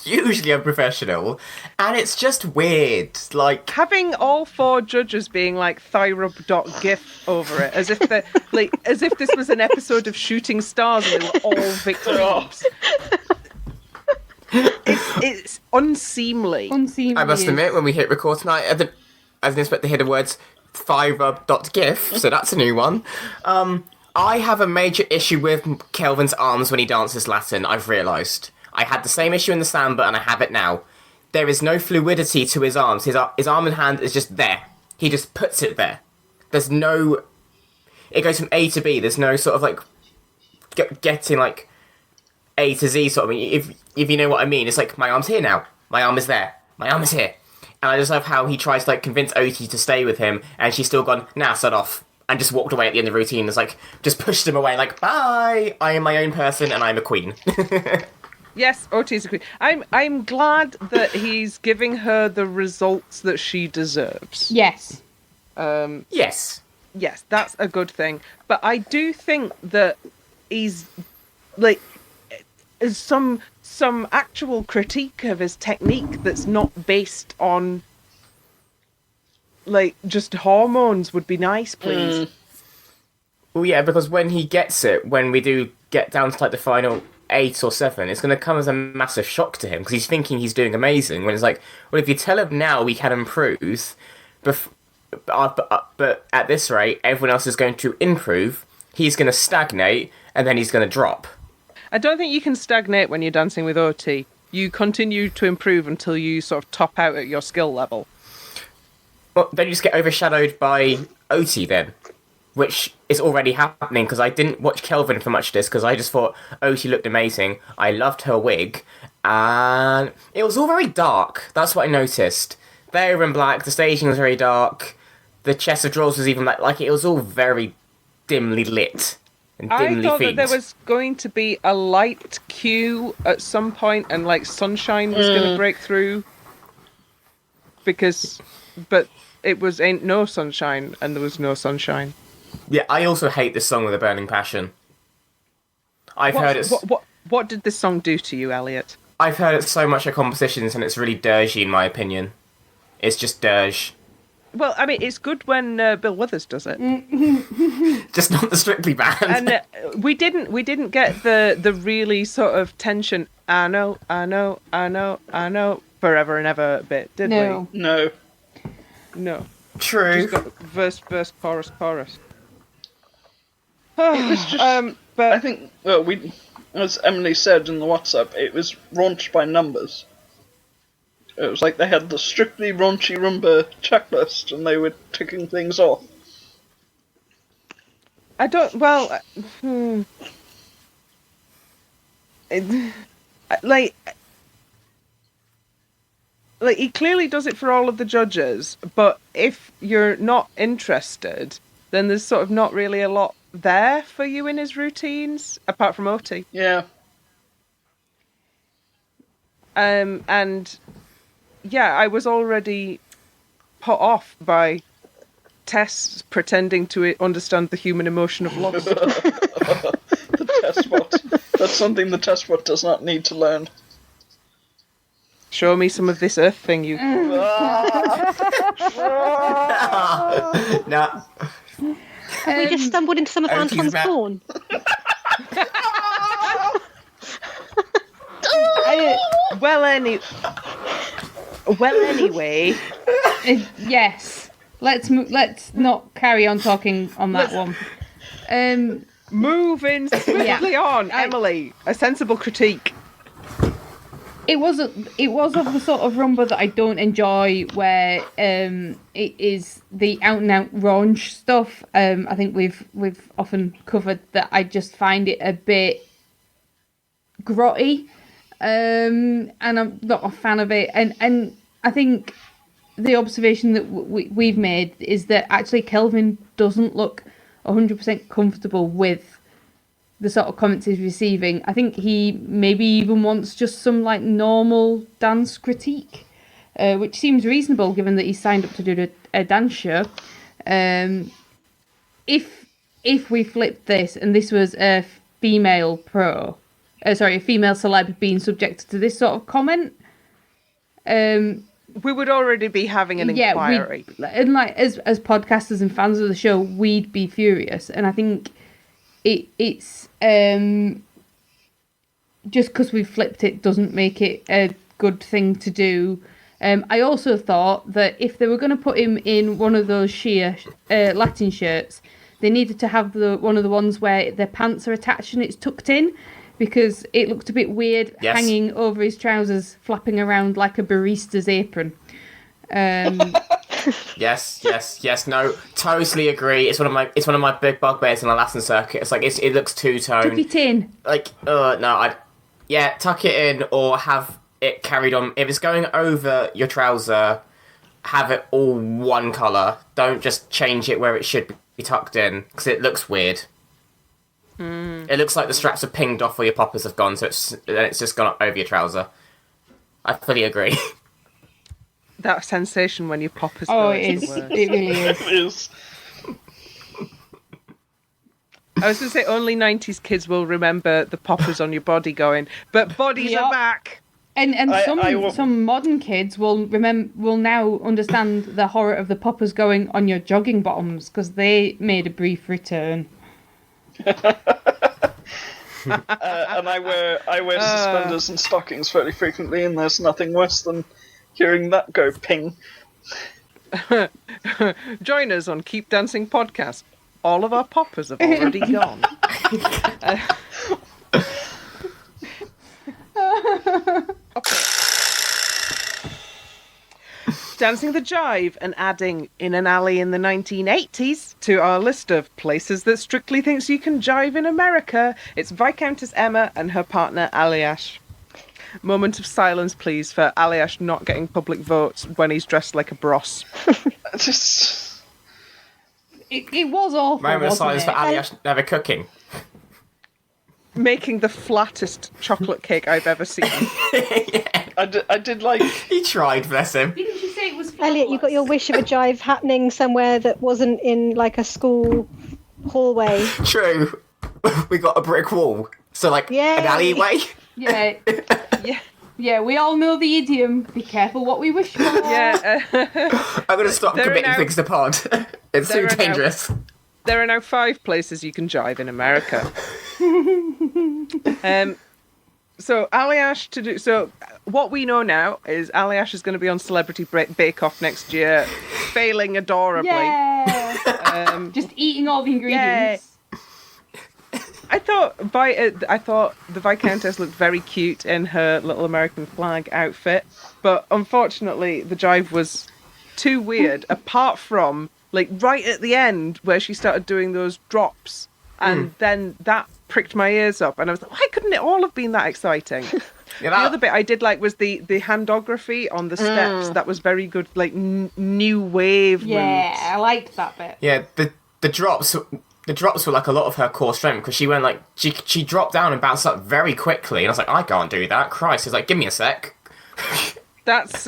Hugely unprofessional, and it's just weird. Like Having all 4 judges being like thyrub.gif over it, as if this was an episode of Shooting Stars and they were all victims. It's unseemly. Unseemly. I must admit, when we hit record tonight, I didn't expect to hear the words thyrub.gif, so that's a new one. I have a major issue with Kelvin's arms when he dances Latin, I've realised. I had the same issue in the samba, and I have it now. There is no fluidity to his arms. His arm and hand is just there. He just puts it there. There's no... It goes from A to B. There's no sort of, like, getting, like, A to Z sort of... If you know what I mean. It's like, my arm's here now. My arm is there. My arm is here. And I just love how he tries to, like, convince Oti to stay with him, and she's still gone, nah, set off. And just walked away at the end of the routine. It's like, just pushed him away, like, bye! I am my own person, and I'm a queen. Yes, Oti's a queen. I'm glad that he's giving her the results that she deserves. Yes. Yes. Yes, that's a good thing. But I do think that he's like some actual critique of his technique that's not based on like just hormones would be nice, please. Well, yeah, because when he gets it, when we do get down to like the final 8 or 7, it's going to come as a massive shock to him because he's thinking he's doing amazing. When it's like, well, if you tell him now we can improve, but at this rate, everyone else is going to improve. He's going to stagnate, and then he's going to drop. I don't think you can stagnate when you're dancing with Oti. You continue to improve until you sort of top out at your skill level. Well, don't you just get overshadowed by Oti then? Which is already happening, because I didn't watch Kelvin for much of this, because I just thought Oti looked amazing. I loved her wig, and it was all very dark. That's what I noticed. They were in black, the staging was very dark, the chest of drawers was even like it was all very dimly lit and dimly I thought themed. that there was going to be a light cue at some point, and like sunshine was going to break through. But it was ain't no sunshine, and there was no sunshine. Yeah, I also hate this song with a burning passion. What did this song do to you, Elliot? I've heard it so much at competitions, and it's really dirgy in my opinion. It's just dirge. Well, I mean, it's good when Bill Withers does it, Just not the Strictly band. and we didn't get the really sort of tension. I know, forever and ever bit, did No. No. we? No. True. Just got verse, chorus. It was just, but I think, well, as Emily said in the WhatsApp, it was raunched by numbers. It was like they had the strictly raunchy rumba checklist, and they were ticking things off. I don't. Well, like he clearly does it for all of the judges, but if you're not interested, then there's sort of not really a lot there for you in his routines, apart from Oti. Yeah. And yeah, I was already put off by Tess pretending to understand the human emotion of loss. The test bot. That's something the test bot does not need to learn. Show me some of this earth thing, you. Nah. We just stumbled into some of Oti's Anton's back. porn. Well, anyway. Yes. Let's not carry on talking on that one. Moving swiftly on, Emily. A sensible critique. It was of the sort of rumba that I don't enjoy, where it is the out and out raunch stuff. I think we've often covered that. I just find it a bit grotty, and I'm not a fan of it. And I think the observation that we've made is that actually Kelvin doesn't look 100% comfortable with the sort of comments he's receiving. I think he maybe even wants just some like normal dance critique, which seems reasonable given that he's signed up to do a dance show. If we flipped this and this was a female a female celeb being subjected to this sort of comment, we would already be having an inquiry. And like as podcasters and fans of the show, we'd be furious. And I think it's just because we flipped it doesn't make it a good thing to do. I also thought that if they were going to put him in one of those sheer Latin shirts, they needed to have one of the ones where their pants are attached and it's tucked in, because it looked a bit weird hanging over his trousers, flapping around like a barista's apron. Yes. No, totally agree. It's one of my big bugbears in the Latin circuit. It's like it looks two-tone. Tuck it in. Like, no, tuck it in or have it carried on. If it's going over your trouser, have it all one colour. Don't just change it where it should be tucked in, because it looks weird. It looks like the straps are pinged off where your poppers have gone, so it's just gone over your trouser. I fully agree. That sensation when you pop as Oh, it is. It really is. It is. I was going to say only 90s kids will remember the poppers on your body going, but bodies are back. And some modern kids will now understand the horror of the poppers going on your jogging bottoms, because they made a brief return. And I wear suspenders and stockings fairly frequently, and there's nothing worse than hearing that go ping. Join us on Keep Dancing Podcast. All of our poppers have already gone. Dancing the Jive and adding In an Alley in the 1980s to our list of places that Strictly thinks you can jive in America. It's Viscountess Emma and her partner Aliash. Moment of silence, please, for Aliash not getting public votes when he's dressed like a bros. It was awful. Moment of silence for Aliash never cooking. Making the flattest chocolate cake I've ever seen. I did like... He tried, bless him. Didn't you say it was Elliot, you got your wish of a jive happening somewhere that wasn't in like a school hallway. True. We got a brick wall. So like an alleyway. Yeah. Yeah, we all know the idiom. Be careful what we wish for. Yeah. I'm going to stop committing things to pod. It's too dangerous. There are now 5 places you can jive in America. So Aliash so what we know now is Aliash is going to be on Celebrity Bake Off next year, failing adorably. Yeah. Just eating all the ingredients. I thought the Viscountess looked very cute in her little American flag outfit, but unfortunately the jive was too weird. Apart from like right at the end where she started doing those drops, and then that pricked my ears up, and I was like, why couldn't it all have been that exciting? The other bit I did like was the handography on the steps. That was very good, like new wave moves. I liked that bit. Yeah, the drops were like a lot of her core strength, because she went like she dropped down and bounced up very quickly, and I was like, I can't do that. Christ, it's like, give me a sec. That's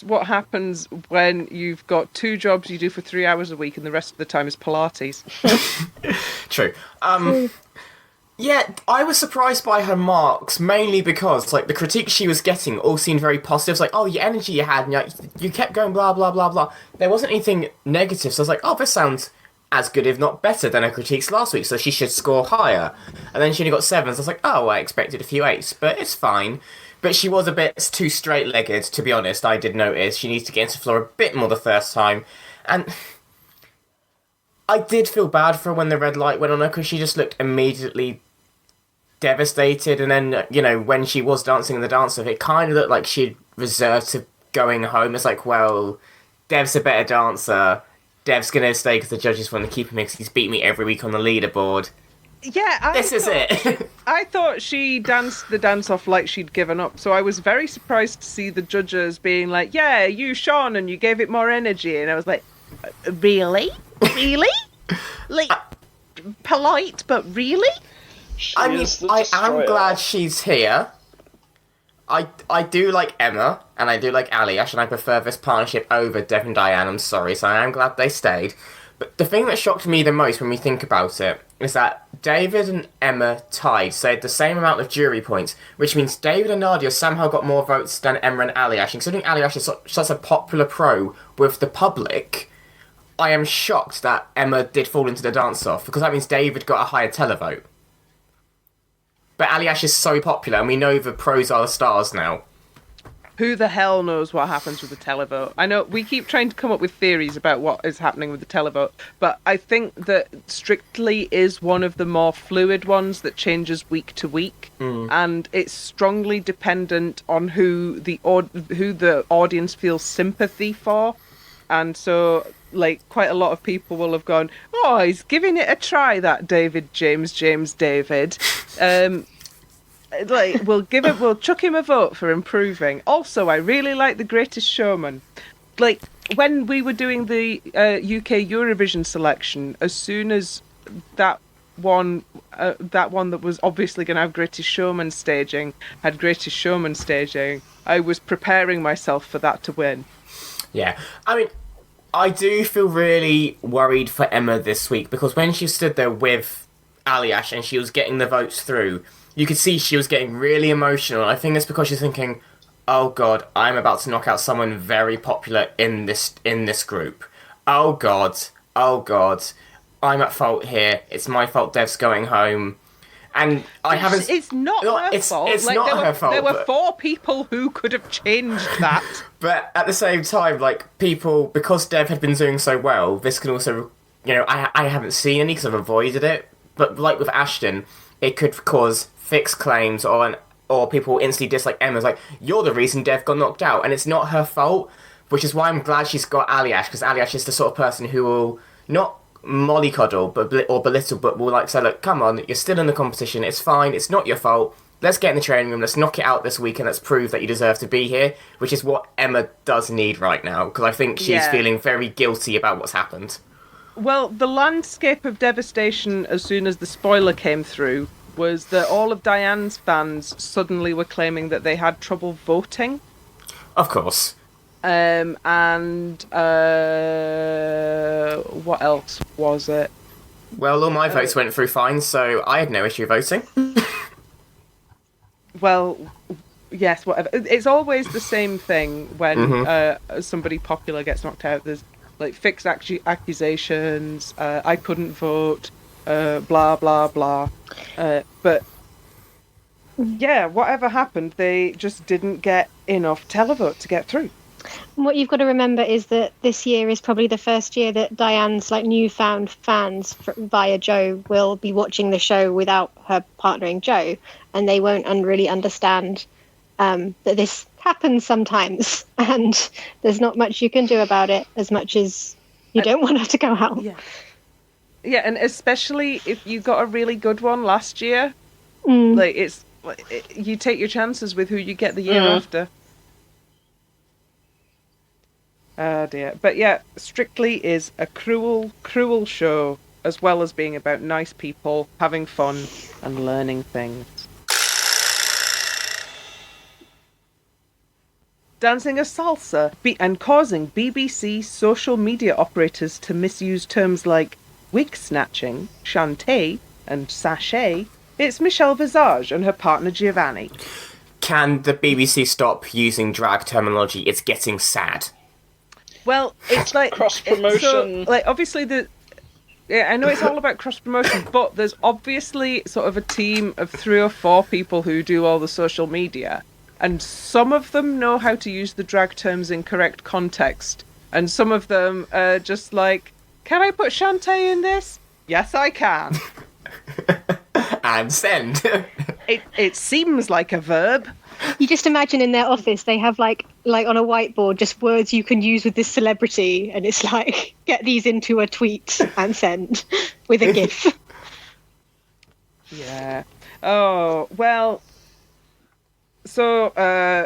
what happens when you've got 2 jobs you do for 3 hours a week, and the rest of the time is Pilates. True. Yeah, I was surprised by her marks, mainly because like the critiques she was getting all seemed very positive. It's like, oh, your energy you had, and you kept going blah blah blah blah. There wasn't anything negative, so I was like, oh, this sounds as good, if not better, than her critiques last week, so she should score higher. And then she only got 7s. I was like, oh, I expected a few 8s, but it's fine. But she was a bit too straight-legged, to be honest. I did notice she needs to get into the floor a bit more the first time. And I did feel bad for her when the red light went on her, because she just looked immediately devastated, and then, you know, when she was dancing in the dance-off, it kind of looked like she'd reserved to going home. It's like, well, Dev's a better dancer. Dev's going to stay because the judges want to keep him because he's beat me every week on the leaderboard. Yeah, This is it. I thought she danced the dance off like she'd given up, so I was very surprised to see the judges being like, yeah, you shone and you gave it more energy, and I was like, really? Really? Like, polite, but really? I mean, I am glad she's here. I do like Emma, and I do like Alliash, and I prefer this partnership over Dev and Dianne, I'm sorry, so I am glad they stayed. But the thing that shocked me the most when we think about it is that David and Emma tied, so they had the same amount of jury points, which means David and Nadia somehow got more votes than Emma and Alliash. Considering Alliash is such a popular pro with the public, I am shocked that Emma did fall into the dance-off, because that means David got a higher televote. But Alliash is so popular, and we know the pros are the stars now. Who the hell knows what happens with the televote? I know we keep trying to come up with theories about what is happening with the televote, but I think that Strictly is one of the more fluid ones that changes week to week, and it's strongly dependent on who the audience feels sympathy for, and so like quite a lot of people will have gone, oh, he's giving it a try, that David David. Like, we'll chuck him a vote for improving. Also, I really like The Greatest Showman. Like, when we were doing the UK Eurovision selection, as soon as that one that was obviously going to have Greatest Showman staging had Greatest Showman staging, I was preparing myself for that to win. Yeah, I mean, I do feel really worried for Emma this week, because when she stood there with Alliash and she was getting the votes through, you could see she was getting really emotional. I think it's because she's thinking, oh god, I'm about to knock out someone very popular in this group. Oh god, I'm at fault here. It's my fault Dev's going home. And I haven't... It's not her fault. It's like, not her fault. There were 4 people who could have changed that. But at the same time, like, people... Because Dev had been doing so well, this can also... You know, I haven't seen any because I've avoided it. But like with Ashton, it could cause fixed claims or people instantly dislike Emma. It's like, you're the reason Dev got knocked out. And it's not her fault, which is why I'm glad she's got Alliash, because Alliash is the sort of person who will not mollycoddle or belittle, but will like say, look, come on, you're still in the competition, it's fine, it's not your fault, let's get in the training room, let's knock it out this week, and let's prove that you deserve to be here, which is what Emma does need right now, because I think she's feeling very guilty about what's happened. Well, the landscape of devastation as soon as the spoiler came through was that all of Diane's fans suddenly were claiming that they had trouble voting. Of course. And what else was it? Well, all my votes went through fine, so I had no issue voting. Well, yes, whatever. It's always the same thing when somebody popular gets knocked out. There's like fixed accusations, I couldn't vote, blah, blah, blah. But yeah, whatever happened, they just didn't get enough televote to get through. What you've got to remember is that this year is probably the first year that Diane's like newfound fans via Joe will be watching the show without her partnering Joe, and they won't really understand that this happens sometimes, and there's not much you can do about it as much as you don't want her to go out. Yeah, and especially if you got a really good one last year, like you take your chances with who you get the year after. Oh dear. But yeah, Strictly is a cruel, cruel show, as well as being about nice people, having fun, and learning things. Dancing a salsa and causing BBC social media operators to misuse terms like wig snatching, shantae, and sachet, it's Michelle Visage and her partner Giovanni. Can the BBC stop using drag terminology? It's getting sad. Well, it's like cross-promotion. So, like, obviously, I know it's all about cross-promotion, but there's obviously sort of a team of 3 or 4 people who do all the social media, and some of them know how to use the drag terms in correct context, and some of them are just like, can I put shantae in this? Yes, I can. And send. It seems like a verb. You just imagine in their office they have like on a whiteboard just words you can use with this celebrity, and it's like get these into a tweet and send with a GIF. Yeah. Oh well. So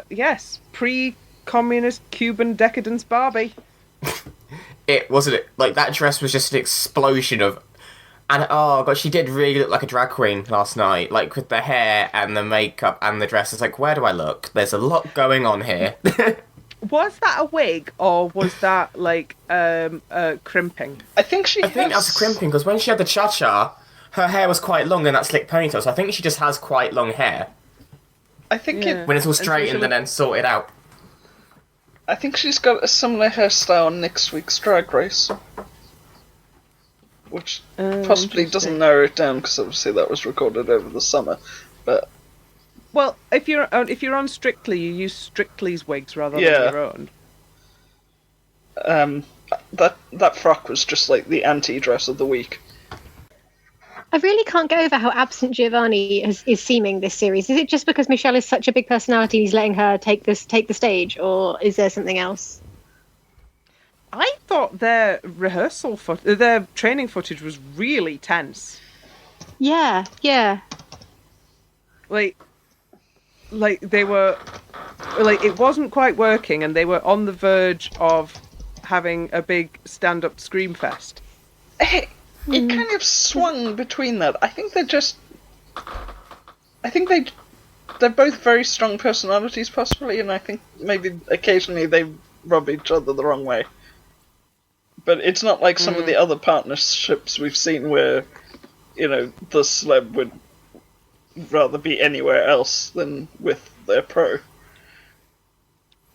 yes, pre-communist Cuban decadence Barbie. It wasn't it like that dress was just an explosion of. And oh god, she did really look like a drag queen last night, like with the hair and the makeup and the dress. It's like, where do I look? There's a lot going on here. Was that a wig or was that like crimping? I think that was crimping because when she had the cha-cha, her hair was quite long in that slick ponytail. So I think she just has quite long hair. I think when it's all straightened and then sorted out. I think she's got a similar hairstyle on next week's Drag Race. Which possibly doesn't narrow it down because obviously that was recorded over the summer, but well, if you're on Strictly, you use Strictly's wigs rather than your own. That frock was just like the anti-dress of the week. I really can't get over how absent Giovanni is seeming this series. Is it just because Michelle is such a big personality, he's letting her take the stage, or is there something else? I thought their their training footage was really tense. Yeah. Like they were, like it wasn't quite working, and they were on the verge of having a big stand-up scream fest. It kind of swung between that. I think they're both very strong personalities, possibly, and I think maybe occasionally they rub each other the wrong way. But it's not like some of the other partnerships we've seen where, the celeb would rather be anywhere else than with their pro.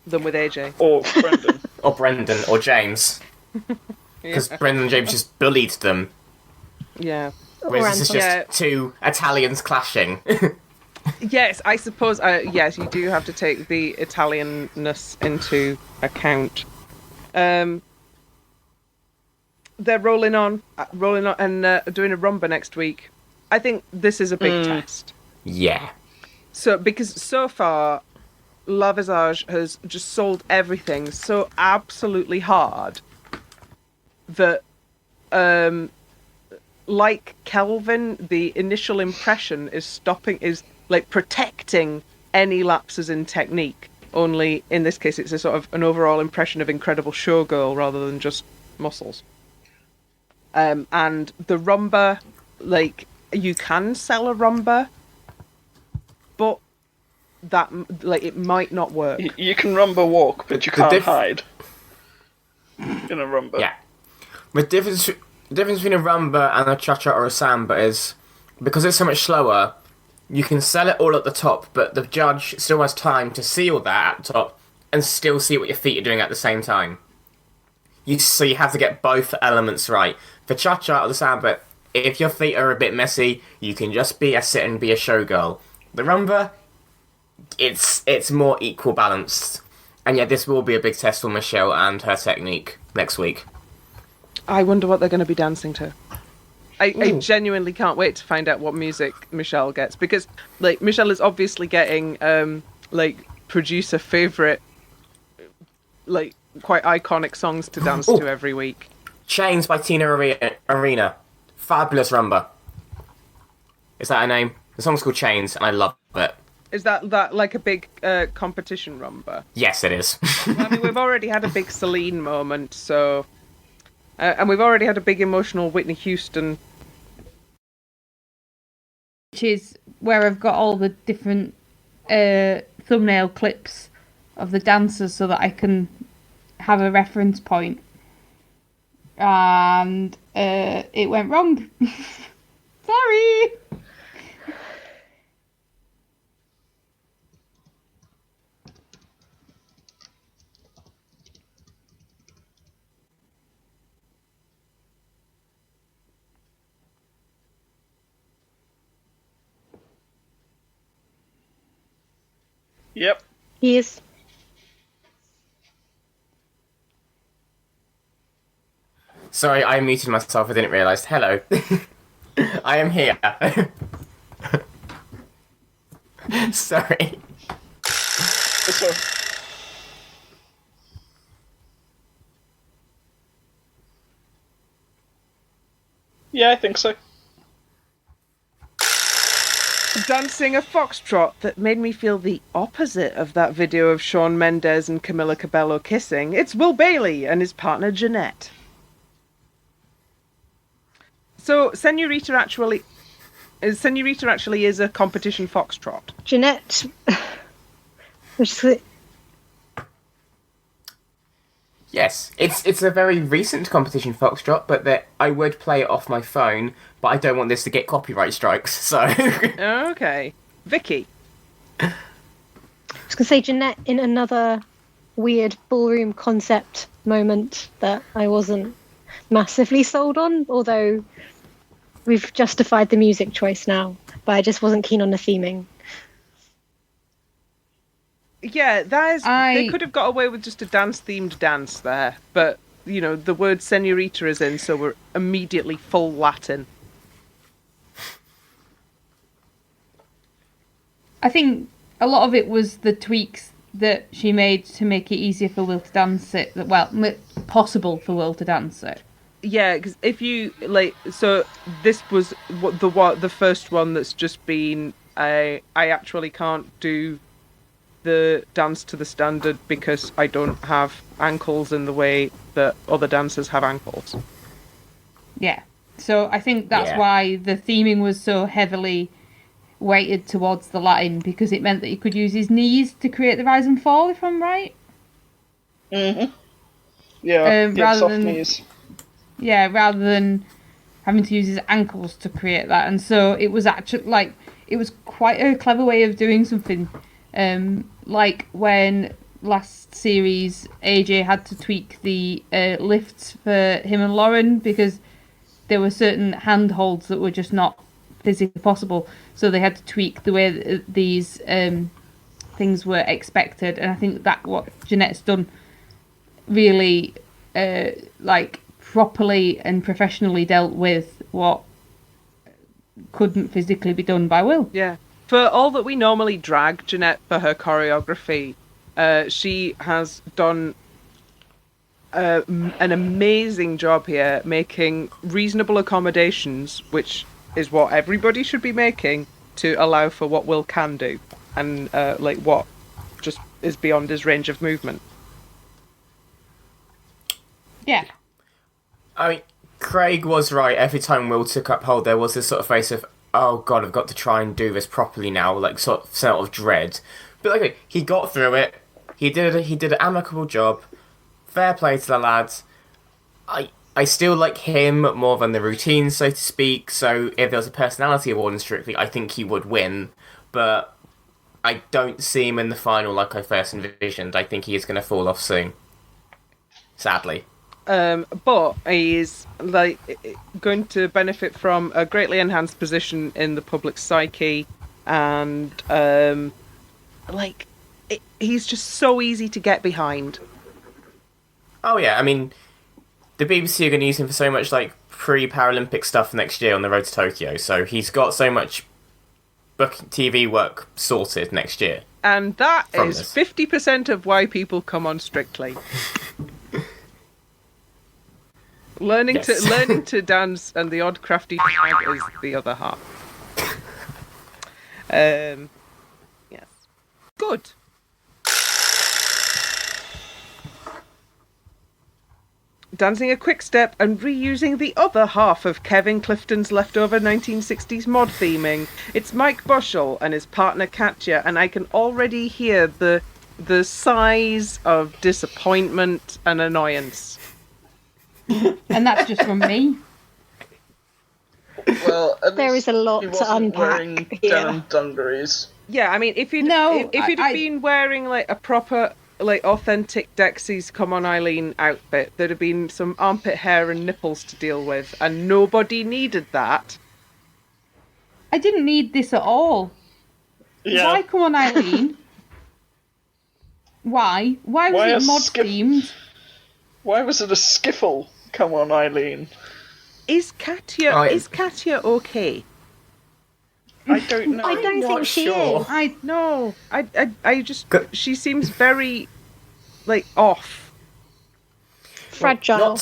Than with AJ. Or Brendan. Or Brendan, or James. Because Brendan and James just bullied them. Yeah. Whereas this is just two Italians clashing. Yes, I suppose, yes, you do have to take the Italianness into account. They're rolling on and doing a rumba next week. I think this is a big test. Yeah. So, because so far, La Visage has just sold everything so absolutely hard that, like Kelvin, the initial impression is protecting any lapses in technique. Only, in this case, it's a sort of an overall impression of incredible showgirl rather than just muscles. And the rumba, you can sell a rumba, but that, it might not work. You can rumba walk, but you can't hide in a rumba. Yeah. The difference between a rumba and a cha-cha or a samba is, because it's so much slower, you can sell it all at the top, but the judge still has time to see all that at the top and still see what your feet are doing at the same time. So you have to get both elements right. For cha-cha or the samba, if your feet are a bit messy, you can just sit and be a showgirl. The rumba, it's more equal balanced. And yeah, this will be a big test for Michelle and her technique next week. I wonder what they're going to be dancing to. I genuinely can't wait to find out what music Michelle gets, because Michelle is obviously getting producer favourite quite iconic songs to dance to every week. Chains by Tina Arena. Fabulous rumba. Is that her name? The song's called Chains, and I love it. Is that like a big competition rumba? Yes, it is. Well, I mean, we've already had a big Celine moment, so... and we've already had a big emotional Whitney Houston. Which is where I've got all the different thumbnail clips of the dancers so that I can have a reference point. And it went wrong. Sorry! Yep. He is. Sorry, I muted myself. I didn't realise. Hello. I am here. Sorry. This one. Yeah, I think so. Dancing a foxtrot that made me feel the opposite of that video of Shawn Mendes and Camila Cabello kissing. It's Will Bailey and his partner Jeanette. So Senorita actually is a competition foxtrot. Jeanette, which is, Yes, it's a very recent competition foxtrot, but that I would play it off my phone, but I don't want this to get copyright strikes, so... Okay. Vikki. I was going to say Jeanette in another weird ballroom concept moment that I wasn't massively sold on, although we've justified the music choice now, but I just wasn't keen on the theming. Yeah, they could have got away with just a dance-themed dance there, but, you know, the word senorita is in, so we're immediately full Latin. I think a lot of it was the tweaks that she made to make it easier for Will to dance it. Well, possible for Will to dance it. Yeah, because if you, so this was the first one that's just been, I actually can't do the dance to the standard because I don't have ankles in the way that other dancers have ankles. Yeah. So I think that's why the theming was so heavily weighted towards the Latin, because it meant that he could use his knees to create the rise and fall, if I'm right. Mm-hmm. Yeah, rather soft than, knees. Yeah, rather than having to use his ankles to create that. And so it was actually, it was quite a clever way of doing something. Like when last series AJ had to tweak the lifts for him and Lauren because there were certain handholds that were just not physically possible, so they had to tweak the way these things were expected. And I think that what Jeanette's done really properly and professionally dealt with what couldn't physically be done by Will. Yeah. For all that we normally drag Jeanette for her choreography, she has done an amazing job here, making reasonable accommodations, which is what everybody should be making to allow for what Will can do, and what just is beyond his range of movement. Yeah. I mean, Craig was right. Every time Will took up hold, there was this sort of face of, oh god, I've got to try and do this properly now, sort of dread. But he got through it. He did an amicable job. Fair play to the lads. I still like him more than the routine, so to speak. So if there was a personality award in Strictly, I think he would win. But I don't see him in the final like I first envisioned. I think he is going to fall off soon. Sadly. But he is going to benefit from a greatly enhanced position in the public psyche, and he's just so easy to get behind. Oh yeah, I mean, the BBC are going to use him for so much pre-Paralympic stuff next year on the road to Tokyo. So he's got so much TV work sorted next year. And that is 50% of why people come on Strictly. Learning to dance and the odd crafty tag is the other half. Yes. Good. Dancing a quick step and reusing the other half of Kevin Clifton's leftover 1960s mod theming. It's Mike Bushell and his partner Katya, and I can already hear the sighs of disappointment and annoyance. And that's just from me. Well, there is a lot to unpack here. Denim dungarees. Yeah, I mean, if you'd have been wearing a proper authentic Dexys Come On Eileen outfit, there'd have been some armpit hair and nipples to deal with, and nobody needed that. I didn't need this at all. Yeah. Why Come On Eileen? Why? Why was it mod themed? Why was it a skiffle? Come On Eileen. Is Katya okay? I don't know. I don't think she sure. is. I just Good. she seems very like off. Fragile.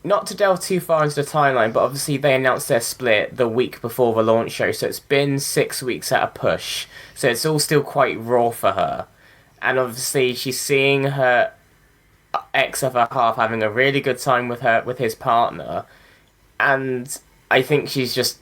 Not to delve too far into the timeline, but obviously they announced their split the week before the launch show, so it's been 6 weeks at a push. So it's all still quite raw for her. And obviously she's seeing her ex of her half having a really good time with his partner. And I think she's just,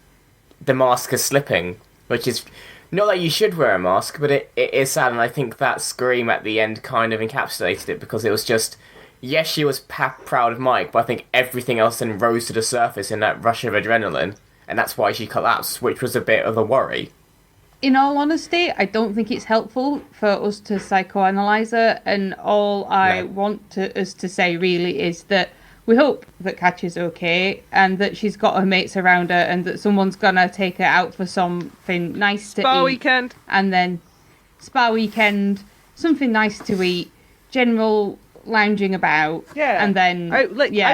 the mask is slipping, which is not that you should wear a mask, but it is sad. And I think that scream at the end kind of encapsulated it, because it was just, yes, she was proud of Mike, but I think everything else then rose to the surface in that rush of adrenaline, and that's why she collapsed, which was a bit of a worry. In all honesty, I don't think it's helpful for us to psychoanalyze her, and all I want us to say really is that we hope that Catch is okay, and that she's got her mates around her, and that someone's gonna take her out for something nice to Spa eat. weekend. And then spa weekend, something nice to eat, general lounging about, and then I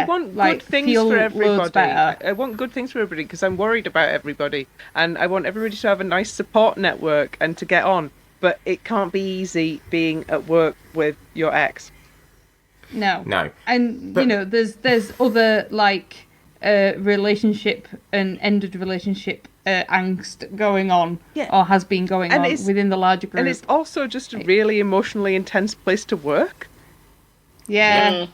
want good things feel for loads everybody. better. I want good things for everybody because I'm worried about everybody, and I want everybody to have a nice support network and to get on. But it can't be easy being at work with your ex. No. And But- there's other relationship and ended relationship angst going on, or has been going And on it's- within the larger group. And it's also just a really emotionally intense place to work. Yeah.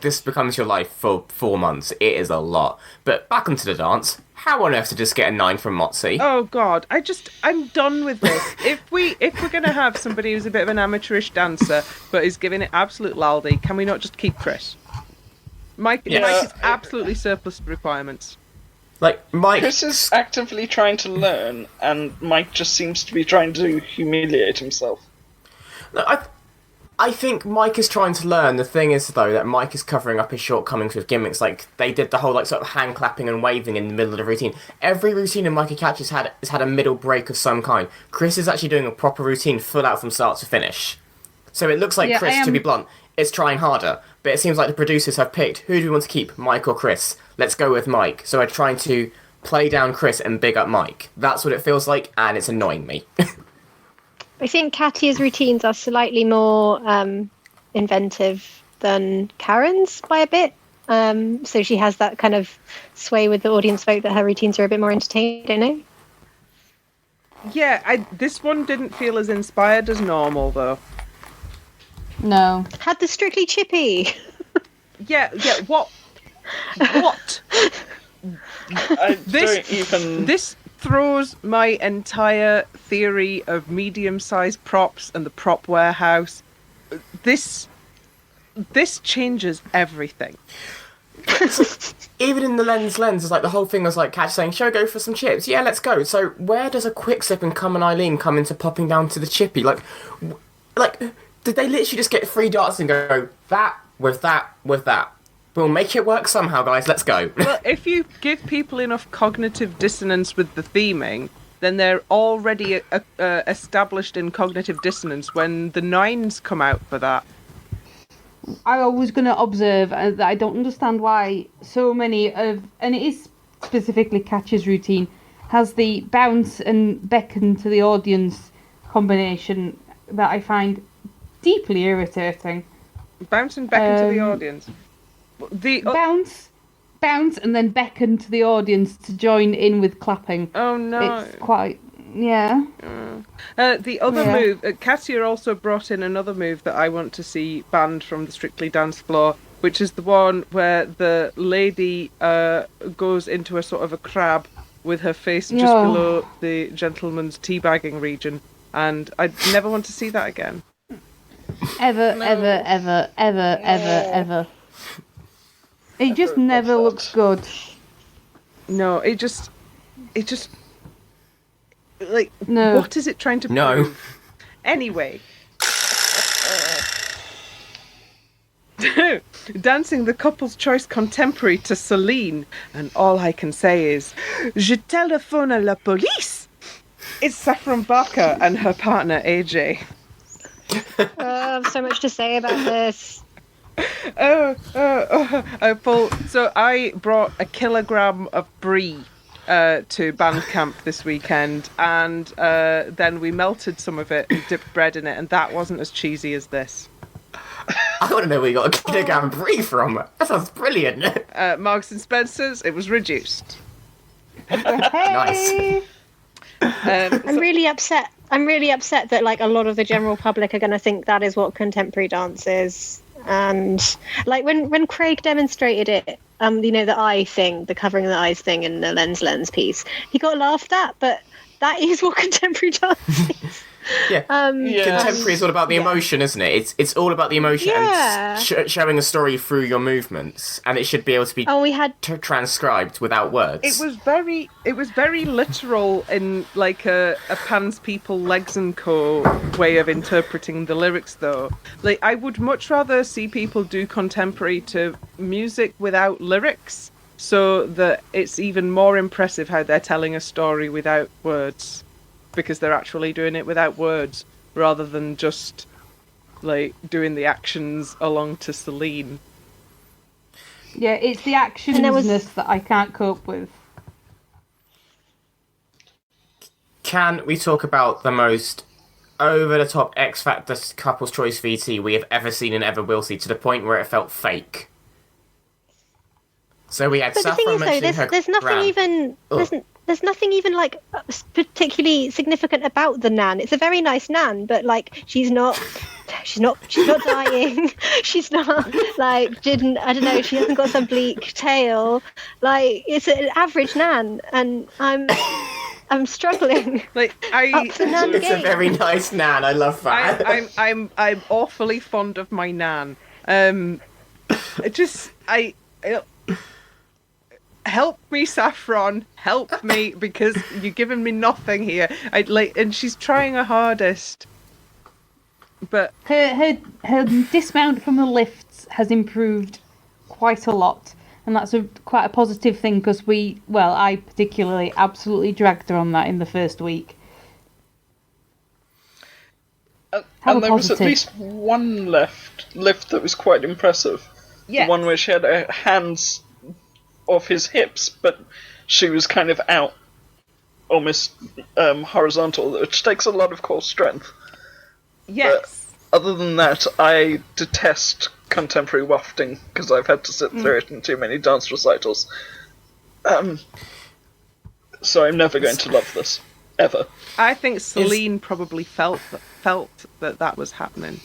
This becomes your life for 4 months. It is a lot. But back onto the dance. How on earth to just get a 9 from Motzi? Oh God, I'm done with this. If we're gonna have somebody who's a bit of an amateurish dancer but is giving it absolute laldy, can we not just keep Chris? Mike is absolutely surplus to requirements. Mike... Chris is actively trying to learn, and Mike just seems to be trying to humiliate himself. I think Mike is trying to learn. The thing is, though, that Mike is covering up his shortcomings with gimmicks. They did the whole sort of hand clapping and waving in the middle of the routine. Every routine in Mike Catch has had a middle break of some kind. Chris is actually doing a proper routine full out from start to finish. So it looks like Chris, to be blunt, is trying harder. But it seems like the producers have picked, who do we want to keep, Mike or Chris? Let's go with Mike. So they're trying to play down Chris and big up Mike. That's what it feels like, and it's annoying me. I think Katya's routines are slightly more inventive than Karen's by a bit. So she has that kind of sway with the audience vote that her routines are a bit more entertaining, I don't know. Yeah, this one didn't feel as inspired as normal, though. No. Had the Strictly Chippy. Yeah, what? What? This throws my entire theory of medium-sized props and the prop warehouse. This changes everything. Even in the lens, it's the whole thing was Catch saying, shall we go for some chips? Yeah, let's go. So where does a Quick Sip and Come and Eileen come into popping down to the chippy? Did they literally just get 3 darts and go, that, with that, with that? We'll make it work somehow, guys. Let's go. Well, if you give people enough cognitive dissonance with the theming, then they're already established in cognitive dissonance when the 9s come out for that. I was going to observe that I don't understand why so many of, and it is specifically Catch's routine, has the bounce and beckon to the audience combination that I find deeply irritating. Bounce and beckon to the audience. Bounce, and then beckon to the audience to join in with clapping. Oh no! It's quite, yeah. The other move, Katya also brought in another move that I want to see banned from the Strictly dance floor, which is the one where the lady goes into a sort of a crab with her face just below the gentleman's teabagging region, and I never want to see that again. Ever. It just never looks good. No, it just No. what is it trying to prove? No. Anyway. Dancing the couple's choice contemporary to Celine, and all I can say is, Je téléphone à la police! It's Saffron Barker and her partner AJ. I have so much to say about this. So I brought a kilogram of brie to band camp this weekend, and then we melted some of it and dipped bread in it, and that wasn't as cheesy as this. I want to know where you got a kilogram brie from. That sounds brilliant. Marks and Spencer's, it was reduced. Nice. I'm really upset. I'm really upset that like a lot of the general public are going to think that is what contemporary dance is. And like when Craig demonstrated it, the eye thing, the covering the eyes thing in the lens piece, he got laughed at, but that is what contemporary dance is. Yeah. Contemporary is all about the emotion, isn't it? It's all about the emotion and showing a story through your movements, and it should be able to be transcribed without words. It was very literal in like a Pan's People Legs and Co way of interpreting the lyrics, though. Like I would much rather see people do contemporary to music without lyrics, so that it's even more impressive how they're telling a story without words. Because they're actually doing it without words, rather than just like doing the actions along to Celine. Yeah, it's the actionness that I can't cope with. Can we talk about the most over-the-top X Factor Couples Choice VT we have ever seen and ever will see, to the point where it felt fake? So we had Saffron mentioning her there's nothing even... There's nothing even like particularly significant about the nan. It's a very nice nan, but like she's not dying. She's not like I don't know. She hasn't got some bleak tail. Like it's an average nan, and I'm struggling. Like it's a very nice nan. I love that. I'm awfully fond of my nan. Help me, Saffron. Help me, because you're giving me nothing here. And she's trying her hardest. But her dismount from the lifts has improved quite a lot, and that's quite a positive thing because I particularly absolutely dragged her on that in the first week. And there was at least one lift that was quite impressive. Yeah. The one where she had her hands off his hips, but she was kind of out, almost horizontal, which takes a lot of core strength. Yes. But other than that, I detest contemporary wafting because I've had to sit through it in too many dance recitals. So I'm never going to love this ever. I think Celine probably felt that was happening.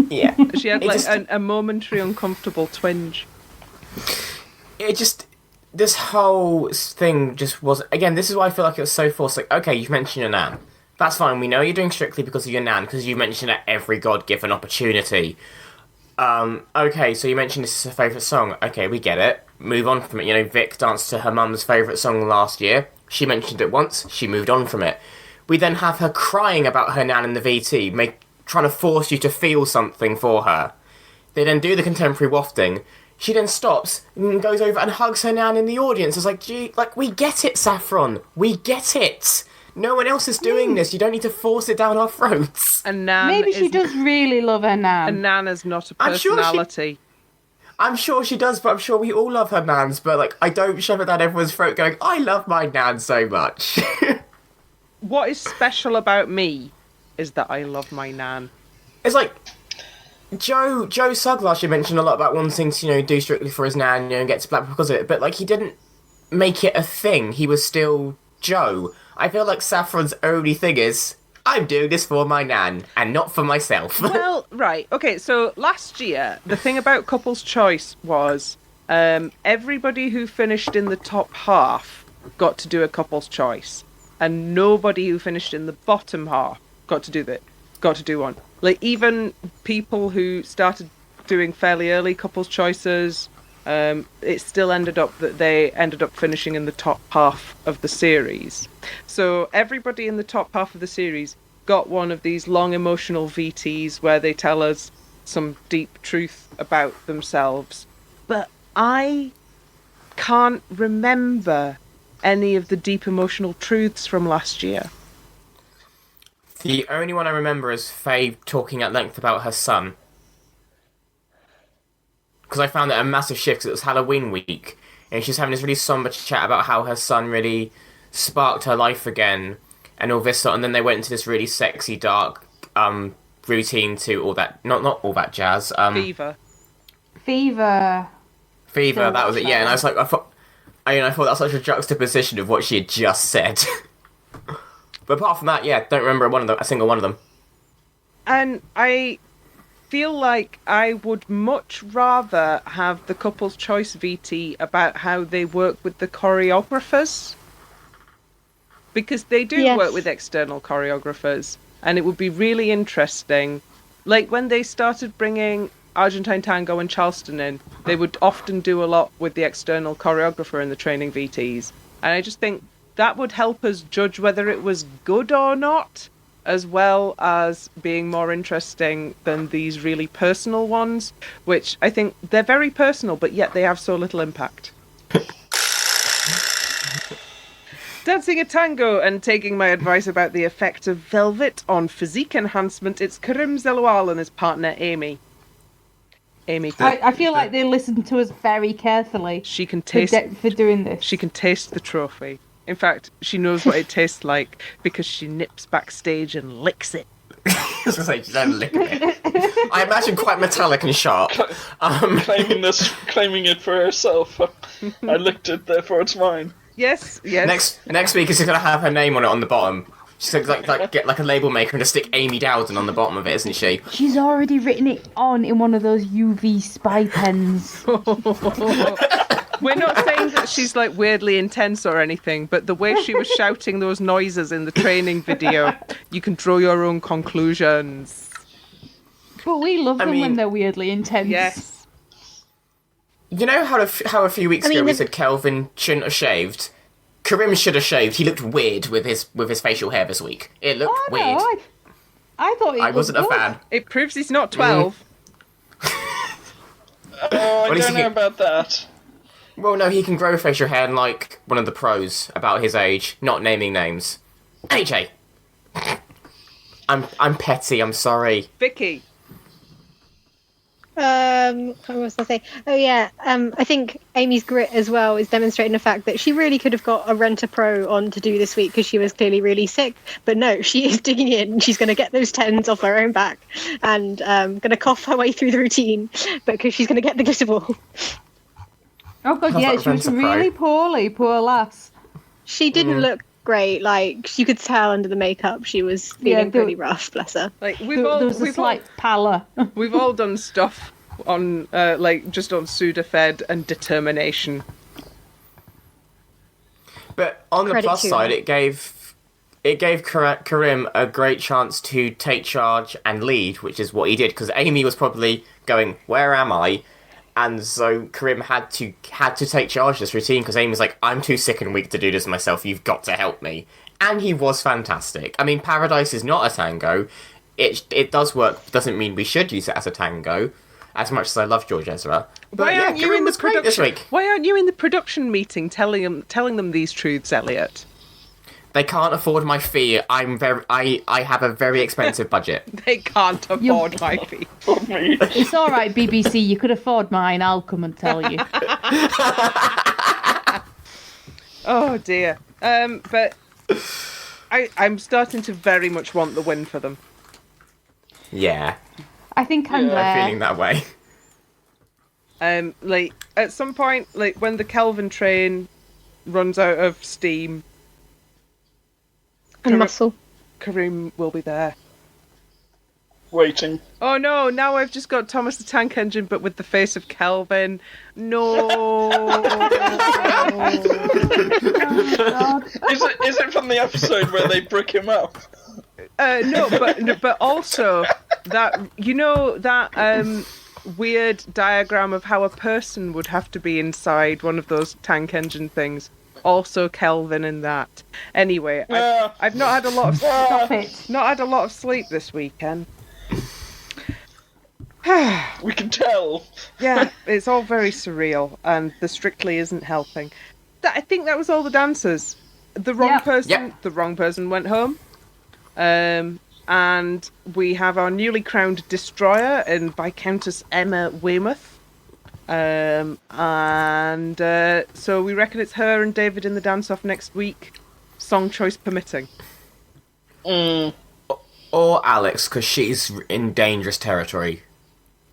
Yeah, she had a momentary uncomfortable twinge. This whole thing just was, again, this is why I feel like it was so forced. Like, okay, you've mentioned your nan. That's fine, we know you're doing Strictly because of your nan, because you mentioned at every God-given opportunity. Okay, so you mentioned this is her favourite song. Okay, we get it. Move on from it. Vic danced to her mum's favourite song last year. She mentioned it once, she moved on from it. We then have her crying about her nan in the VT, trying to force you to feel something for her. They then do the contemporary wafting. She then stops and goes over and hugs her nan in the audience. It's like, gee, we get it, Saffron. We get it. No one else is doing this. You don't need to force it down our throats. And Nan maybe she does really love her nan. And Nan is not a personality. I'm sure she does, but I'm sure we all love her nans. But I don't shove it down everyone's throat going, I love my nan so much. What is special about me is that I love my nan. It's like Joe Sugg last year mentioned a lot about wanting to, do Strictly for his nan, and get to Blackpool because of it, but he didn't make it a thing. He was still Joe. I feel like Saffron's only thing is, I'm doing this for my nan, and not for myself. Well, right, okay, so last year, the thing about Couples Choice was, everybody who finished in the top half got to do a Couples Choice, and nobody who finished in the bottom half got to do one. Even people who started doing fairly early Couples Choices, it still ended up that they ended up finishing in the top half of the series. So everybody in the top half of the series got one of these long emotional VTs where they tell us some deep truth about themselves. But I can't remember any of the deep emotional truths from last year. The only one I remember is Faye talking at length about her son. Because I found it a massive shift because it was Halloween week. and she's having this really somber chat about how her son really sparked her life again, and all this sort. And then they went into this really sexy, dark routine to all that, not all that jazz. Fever. Fever. That was it. Yeah, and I was like, I thought that was such a juxtaposition of what she had just said. But apart from that, yeah, don't remember a single one of them. And I feel like I would much rather have the couple's choice VT about how they work with the choreographers. Because they do Yes. work with external choreographers. And it would be really interesting. Like when they started bringing Argentine Tango and Charleston in, they would often do a lot with the external choreographer in the training VTs. And I just think that would help us judge whether it was good or not, as well as being more interesting than these really personal ones, which I think they're very personal, but yet they have so little impact. Dancing a tango and taking my advice about the effect of velvet on physique enhancement, it's Karim Zeloual and his partner Amy. Amy, I feel like they listened to us very carefully she can taste. for doing this. She can taste the trophy. In fact, she knows what it tastes like because she nips backstage and licks it. I was going to say, just have a lick of it. I imagine quite metallic and sharp. Claiming it for herself. I licked it, therefore it's mine. Yes. Next week is going to have her name on it on the bottom. She's going to get like a label maker and just stick Amy Dowden on the bottom of it, isn't she? She's already written it on in one of those UV spy pens. We're not saying that she's like weirdly intense or anything, but the way she was shouting those noises in the training video, you can draw your own conclusions. But we love them when they're weirdly intense. Yes. You know how a few weeks ago we said Kelvin shouldn't have shaved? Karim should have shaved. He looked weird with his facial hair this week. It looked weird. No, I thought I wasn't a fan. It proves he's not 12. Oh, I don't know about that. Well, no, he can grow facial hair like one of the pros about his age, not naming names. AJ. I'm petty, I'm sorry. Vikki. What was I say? Oh yeah, I think Amy's grit as well is demonstrating the fact that she really could have got a Rent-A-Pro on to do this week because she was clearly really sick. But no, she is digging in. She's going to get those tens off her own back and going to cough her way through the routine because she's going to get the glitter ball. Oh god, yeah, she was really poorly, poor lass. She didn't look great. Like you could tell under the makeup, she was feeling pretty rough. Bless her. Like There was a slight pallor. We've all done stuff on just on Sudafed and determination. But on the Credit plus to side, her. it gave Karim a great chance to take charge and lead, which is what he did, because Amy was probably going, "Where am I?" And so Karim had to take charge of this routine because Amy's like, "I'm too sick and weak to do this myself. You've got to help me." And he was fantastic. I mean, Paradise is not a tango. It does work. Doesn't mean we should use it as a tango. As much as I love George Ezra, but Why aren't you Karim in the was great this week. Why aren't you in the production meeting telling them these truths, Elliot? They can't afford my fee. I have a very expensive budget. They can't afford my fee. It's all right, BBC. You could afford mine. I'll come and tell you. Oh dear. But I'm starting to very much want the win for them. Yeah, I think I'm I'm there. feeling that way. Like at some point, like when the Kelvin train runs out of steam, And muscle. Karim will be there. Waiting. Oh no, now I've just got Thomas the Tank Engine, but with the face of Kelvin. No. Is it from the episode where they brick him up? No, but also that that weird diagram of how a person would have to be inside one of those tank engine things. Also Kelvin in that. Anyway, I've not had a lot of Stop it. not had a lot of sleep this weekend. We can tell. Yeah, it's all very surreal, and the Strictly isn't helping. I think that was all the dancers. The wrong person went home. And we have our newly crowned destroyer in Viscountess Emma Weymouth, So we reckon it's her and David in the dance-off next week, song choice permitting. Or Alex, because she's in dangerous territory.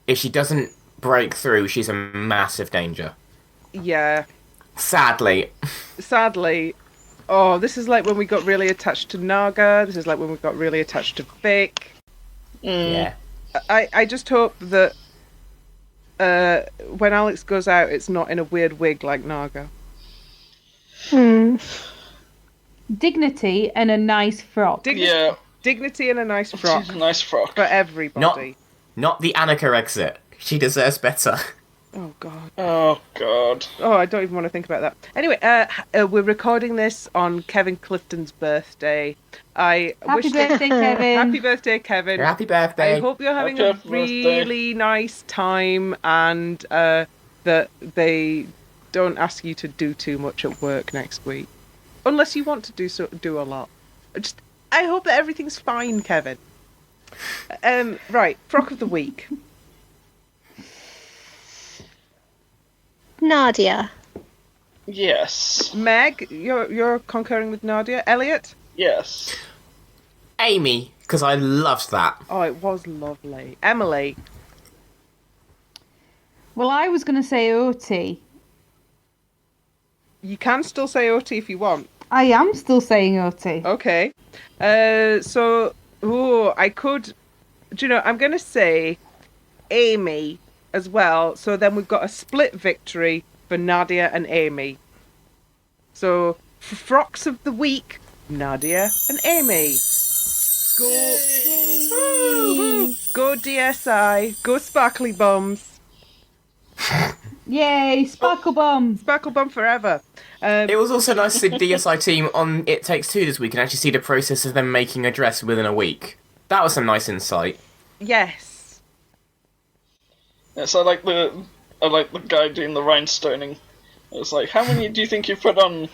If she doesn't break through, she's in massive danger. Yeah. Sadly. Oh, this is like when we got really attached to Naga. This is like when we got really attached to Vic. Yeah. I just hope that when Alex goes out, it's not in a weird wig like Naga. Dignity and a nice frock. Dignity and a nice frock. Nice frock. For everybody. Not the Annika exit. She deserves better. Oh, God. Oh, God. Oh, I don't even want to think about that. Anyway, we're recording this on Kevin Clifton's birthday. Happy birthday, Kevin. Happy birthday, Kevin. Happy birthday. I hope you're having a Happy really nice time and that they don't ask you to do too much at work next week. Unless you want to do a lot. I hope that everything's fine, Kevin. Right, frock of the week. Nadia. Yes. Meg, you're concurring with Nadia. Elliot? Yes. Amy, because I loved that. Oh, it was lovely. Emily? Well, I was going to say OT. You can still say OT if you want. I am still saying OT. Okay. I could... Do you know, I'm going to say Amy as well. So then we've got a split victory for Nadia and Amy. So, for frocks of the week, Nadia and Amy. Go... Woo-hoo. Go DSI. Go Sparkly Bums. Yay, Sparkle Bomb. Sparkle Bum forever. It was also nice to see the DSI team on It Takes Two this week and actually see the process of them making a dress within a week. That was some nice insight. Yes. Yes, I like the guy doing the rhinestoning. It's like, how many do you think you put on?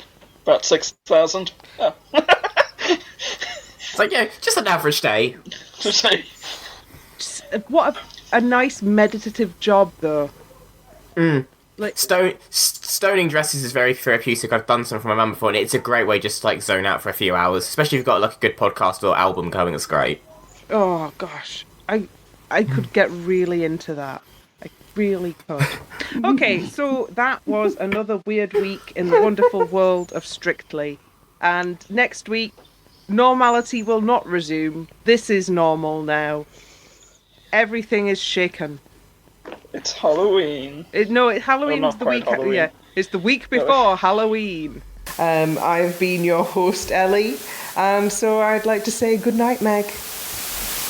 About 6,000. Oh. It's like, yeah, just an average day. What a nice meditative job, though. Like Stoning dresses is very therapeutic. I've done some for my mum before, and it's a great way just to like zone out for a few hours. Especially if you've got like a good podcast or album going, it's great. Oh gosh, I could get really into that. I really could. Okay, so that was another weird week in the wonderful world of Strictly, and next week normality will not resume. This is normal now. Everything is shaken. It's Halloween. Halloween's the week. Halloween. Yeah, it's the week before Halloween. I've been your host, Ellie, and so I'd like to say good night, Meg.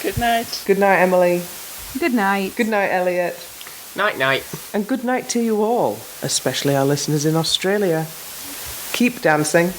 Good night. Good night, Emily. Good night. Good night, Elliot. Night. And good night to you all, especially our listeners in Australia. Keep dancing.